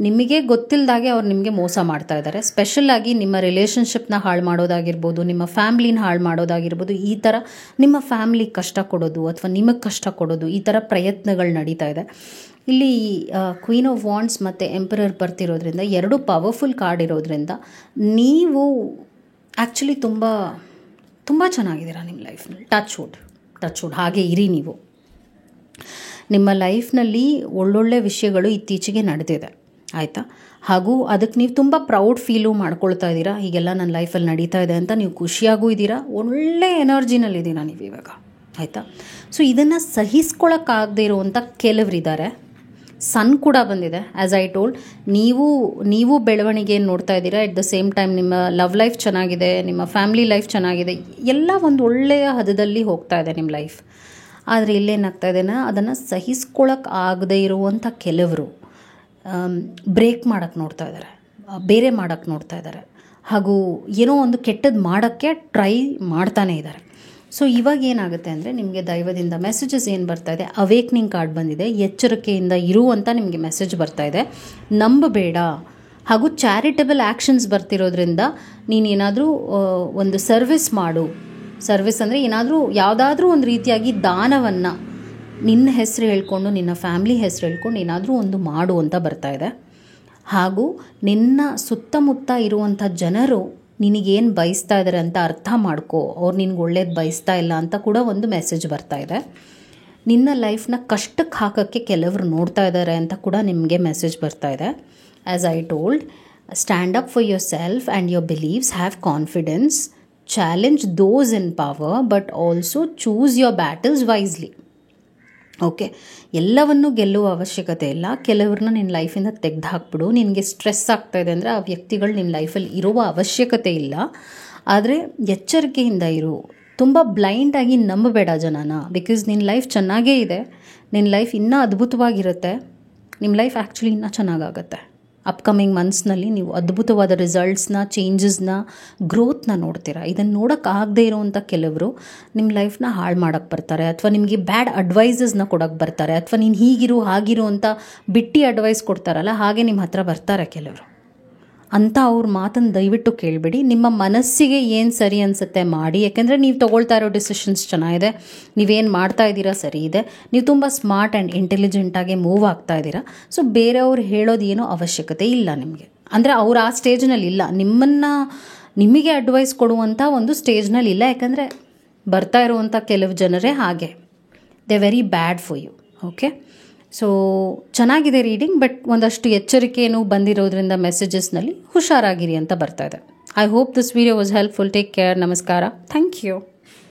ನಿಮಗೆ ಗೊತ್ತಿಲ್ಲದಾಗೆ ಅವ್ರು ನಿಮಗೆ ಮೋಸ ಮಾಡ್ತಾ ಇದ್ದಾರೆ. ಸ್ಪೆಷಲಾಗಿ ನಿಮ್ಮ ರಿಲೇಷನ್ಶಿಪ್ನ ಹಾಳು ಮಾಡೋದಾಗಿರ್ಬೋದು, ನಿಮ್ಮ ಫ್ಯಾಮ್ಲಿನ ಹಾಳು ಮಾಡೋದಾಗಿರ್ಬೋದು, ಈ ಥರ ನಿಮ್ಮ ಫ್ಯಾಮ್ಲಿಗೆ ಕಷ್ಟ ಕೊಡೋದು ಅಥವಾ ನಿಮಗೆ ಕಷ್ಟ ಕೊಡೋದು, ಈ ಥರ ಪ್ರಯತ್ನಗಳು ನಡೀತಾ ಇದೆ. ಇಲ್ಲಿ ಕ್ವೀನ್ ಆಫ್ ವಾಂಡ್ಸ್ ಮತ್ತು ಎಂಪರರ್ ಬರ್ತಿರೋದ್ರಿಂದ, ಎರಡು ಪವರ್ಫುಲ್ ಕಾರ್ಡ್ ಇರೋದ್ರಿಂದ ನೀವು ಆ್ಯಕ್ಚುಲಿ ತುಂಬ ತುಂಬ ಚೆನ್ನಾಗಿದ್ದೀರಾ ನಿಮ್ಮ ಲೈಫ್ನಲ್ಲಿ. ಟಚ್ ವುಡ್ ಹಾಗೆ ಇರಿ ನೀವು. ನಿಮ್ಮ ಲೈಫ್ನಲ್ಲಿ ಒಳ್ಳೊಳ್ಳೆ ವಿಷಯಗಳು ಇತ್ತೀಚೆಗೆ ನಡೆದಿದೆ, ಆಯಿತಾ? ಹಾಗೂ ಅದಕ್ಕೆ ನೀವು ತುಂಬ ಪ್ರೌಡ್ ಫೀಲು ಮಾಡ್ಕೊಳ್ತಾ ಇದ್ದೀರಾ. ಹೀಗೆಲ್ಲ ನನ್ನ ಲೈಫಲ್ಲಿ ನಡೀತಾ ಇದೆ ಅಂತ ನೀವು ಖುಷಿಯಾಗೂ ಇದ್ದೀರಾ, ಒಳ್ಳೆ ಎನರ್ಜಿನಲ್ಲಿದ್ದೀರಾ ನೀವು ಇವಾಗ, ಆಯಿತಾ? ಸೊ ಇದನ್ನು ಸಹಿಸ್ಕೊಳ್ಳೋಕ್ಕಾಗದೇ ಇರುವಂಥ ಕೆಲವರಿದ್ದಾರೆ. ಸನ್ ಕೂಡ ಬಂದಿದೆ. ಆ್ಯಸ್ ಐ ಟೋಲ್ಡ್, ನೀವು ಬೆಳವಣಿಗೆಯನ್ನು ನೋಡ್ತಾ ಇದ್ದೀರಾ. ಎಟ್ ದ ಸೇಮ್ ಟೈಮ್ ನಿಮ್ಮ ಲವ್ ಲೈಫ್ ಚೆನ್ನಾಗಿದೆ, ನಿಮ್ಮ ಫ್ಯಾಮಿಲಿ ಲೈಫ್ ಚೆನ್ನಾಗಿದೆ, ಎಲ್ಲ ಒಂದು ಒಳ್ಳೆಯ ಹದದಲ್ಲಿ ಹೋಗ್ತಾ ಇದೆ ನಿಮ್ಮ ಲೈಫ್. ಆದರೆ ಇಲ್ಲೇನಾಗ್ತಾ ಇದೆನಾ, ಅದನ್ನು ಸಹಿಸ್ಕೊಳ್ಳೋಕೆ ಆಗದೇ ಇರುವಂಥ ಕೆಲವರು ಬ್ರೇಕ್ ಮಾಡೋಕ್ಕೆ ನೋಡ್ತಾ ಇದ್ದಾರೆ, ಬೇರೆ ಮಾಡೋಕ್ಕೆ ನೋಡ್ತಾ ಇದ್ದಾರೆ, ಹಾಗೂ ಏನೋ ಒಂದು ಕೆಟ್ಟದ್ದು ಮಾಡೋಕ್ಕೆ ಟ್ರೈ ಮಾಡ್ತಾನೇ ಇದ್ದಾರೆ. ಸೊ ಇವಾಗ ಏನಾಗುತ್ತೆ ಅಂದರೆ, ನಿಮಗೆ ದೈವದಿಂದ ಮೆಸೇಜಸ್ ಏನು ಬರ್ತಾ ಇದೆ, ಅವೇಕ್ನಿಂಗ್ ಕಾರ್ಡ್ ಬಂದಿದೆ. ಎಚ್ಚರಿಕೆಯಿಂದ ಇರುವಂಥ ನಿಮಗೆ ಮೆಸೇಜ್ ಬರ್ತಾ ಇದೆ. ನಂಬಬೇಡ. ಹಾಗೂ ಚಾರಿಟಬಲ್ ಆ್ಯಕ್ಷನ್ಸ್ ಬರ್ತಿರೋದ್ರಿಂದ ನೀನೇನಾದರೂ ಒಂದು ಸರ್ವಿಸ್ ಮಾಡು. ಸರ್ವಿಸ್ ಅಂದರೆ ಯಾವುದಾದ್ರೂ ಒಂದು ರೀತಿಯಾಗಿ ದಾನವನ್ನು ನಿನ್ನ ಹೆಸರು ಹೇಳ್ಕೊಂಡು, ನಿನ್ನ ಫ್ಯಾಮ್ಲಿ ಹೆಸರು ಹೇಳ್ಕೊಂಡು ಏನಾದರೂ ಒಂದು ಮಾಡು ಅಂತ ಬರ್ತಾ ಇದೆ. ಹಾಗೂ ನಿನ್ನ ಸುತ್ತಮುತ್ತ ಇರುವಂಥ ಜನರು ನಿನಗೇನು ಬಯಸ್ತಾ ಇದ್ದಾರೆ ಅಂತ ಅರ್ಥ ಮಾಡ್ಕೋ, ಅವ್ರು ನಿನ್ಗೆ ಒಳ್ಳೇದು ಬಯಸ್ತಾ ಇಲ್ಲ ಅಂತ ಕೂಡ ಒಂದು ಮೆಸೇಜ್ ಬರ್ತಾ ಇದೆ. ನಿನ್ನ ಲೈಫ್ನ ಕಷ್ಟಕ್ಕೆ ಹಾಕೋಕ್ಕೆ ಕೆಲವರು ನೋಡ್ತಾ ಇದ್ದಾರೆ ಅಂತ ಕೂಡ ನಿಮಗೆ ಮೆಸೇಜ್ ಬರ್ತಾ ಇದೆ. As I told, stand up for your self and your believes, have confidence, challenge those in power, but also choose your battles wisely. Okay, ಎಲ್ಲವನ್ನೂ ಗೆಲ್ಲುವ ಅವಶ್ಯಕತೆ ಇಲ್ಲ. ಕೆಲವ್ರನ್ನ ನಿನ್ನ ಲೈಫಿಂದ ತೆಗೆದು ಹಾಕ್ಬಿಡು. ನಿನಗೆ ಸ್ಟ್ರೆಸ್ ಆಗ್ತಾಯಿದೆ ಅಂದರೆ ಆ ವ್ಯಕ್ತಿಗಳು ನಿನ್ನ ಲೈಫಲ್ಲಿ ಇರುವ ಅವಶ್ಯಕತೆ ಇಲ್ಲ. ಆದರೆ ಎಚ್ಚರಿಕೆಯಿಂದ ಇರು. ತುಂಬ ಬ್ಲೈಂಡಾಗಿ ನಂಬಬೇಡ ಜನನ. ಬಿಕಾಸ್ ನಿನ್ನ ಲೈಫ್ ಚೆನ್ನಾಗೇ ಇದೆ, ನಿನ್ನ ಲೈಫ್ ಇನ್ನೂ ಅದ್ಭುತವಾಗಿರುತ್ತೆ, ನಿಮ್ಮ ಲೈಫ್ ಆ್ಯಕ್ಚುಲಿ ಇನ್ನೂ ಚೆನ್ನಾಗಾಗತ್ತೆ. ಅಪ್ಕಮಿಂಗ್ ಮಂತ್ಸ್ನಲ್ಲಿ ನೀವು ಅದ್ಭುತವಾದ ರಿಸಲ್ಟ್ಸ್ನ, ಚೇಂಜಸ್ನ, ಗ್ರೋತ್ನ ನೋಡ್ತೀರಾ. ಇದನ್ನು ನೋಡೋಕ್ಕಾಗದೇ ಇರೋವಂಥ ಕೆಲವರು ನಿಮ್ಮ ಲೈಫ್ನ ಹಾಳು ಮಾಡೋಕ್ಕೆ ಬರ್ತಾರೆ, ಅಥವಾ ನಿಮಗೆ ಬ್ಯಾಡ್ ಅಡ್ವೈಸಸ್ನ ಕೊಡೋಕ್ಕೆ ಬರ್ತಾರೆ, ಅಥವಾ ನೀನು ಹೀಗಿರು ಹಾಗಿರು ಅಂತ ಬಿಟ್ಟು ಅಡ್ವೈಸ್ ಕೊಡ್ತಾರಲ್ಲ, ಹಾಗೆ ನಿಮ್ಮ ಹತ್ರ ಬರ್ತಾರೆ ಕೆಲವರು. ಅಂತ ಅವ್ರ ಮಾತನ್ನು ದಯವಿಟ್ಟು ಕೇಳಬೇಡಿ. ನಿಮ್ಮ ಮನಸ್ಸಿಗೆ ಏನು ಸರಿ ಅನಿಸುತ್ತೆ ಮಾಡಿ. ಯಾಕೆಂದರೆ ನೀವು ತೊಗೊಳ್ತಾ ಇರೋ ಡಿಸಿಷನ್ಸ್ ಚೆನ್ನಾಗಿದೆ, ನೀವೇನು ಮಾಡ್ತಾ ಇದ್ದೀರಾ ಸರಿ ಇದೆ, ನೀವು ತುಂಬ ಸ್ಮಾರ್ಟ್ ಆ್ಯಂಡ್ ಇಂಟೆಲಿಜೆಂಟಾಗಿ ಮೂವ್ ಆಗ್ತಾ ಇದ್ದೀರಾ. ಸೊ ಬೇರೆಯವ್ರು ಹೇಳೋದು ಏನೋ ಅವಶ್ಯಕತೆ ಇಲ್ಲ ನಿಮಗೆ. ಅಂದರೆ ಅವ್ರು ಆ ಸ್ಟೇಜ್ನಲ್ಲಿ ಇಲ್ಲ, ನಿಮಗೆ ಅಡ್ವೈಸ್ ಕೊಡುವಂಥ ಒಂದು ಸ್ಟೇಜ್ನಲ್ಲಿ ಇಲ್ಲ. ಯಾಕಂದರೆ ಬರ್ತಾ ಇರುವಂಥ ಕೆಲವು ಜನರೇ ಹಾಗೆ, they very bad for you. Okay, so ಚೆನ್ನಾಗಿದೆ ರೀಡಿಂಗ್, ಬಟ್ ಒಂದಷ್ಟು ಎಚ್ಚರಿಕೆಯೂ ಬಂದಿರೋದ್ರಿಂದ ಮೆಸೇಜಸ್ನಲ್ಲಿ ಹುಷಾರಾಗಿರಿ ಅಂತ ಬರ್ತಾ ಇದೆ. I hope this video was helpful. Take care. ನಮಸ್ಕಾರ. Thank you.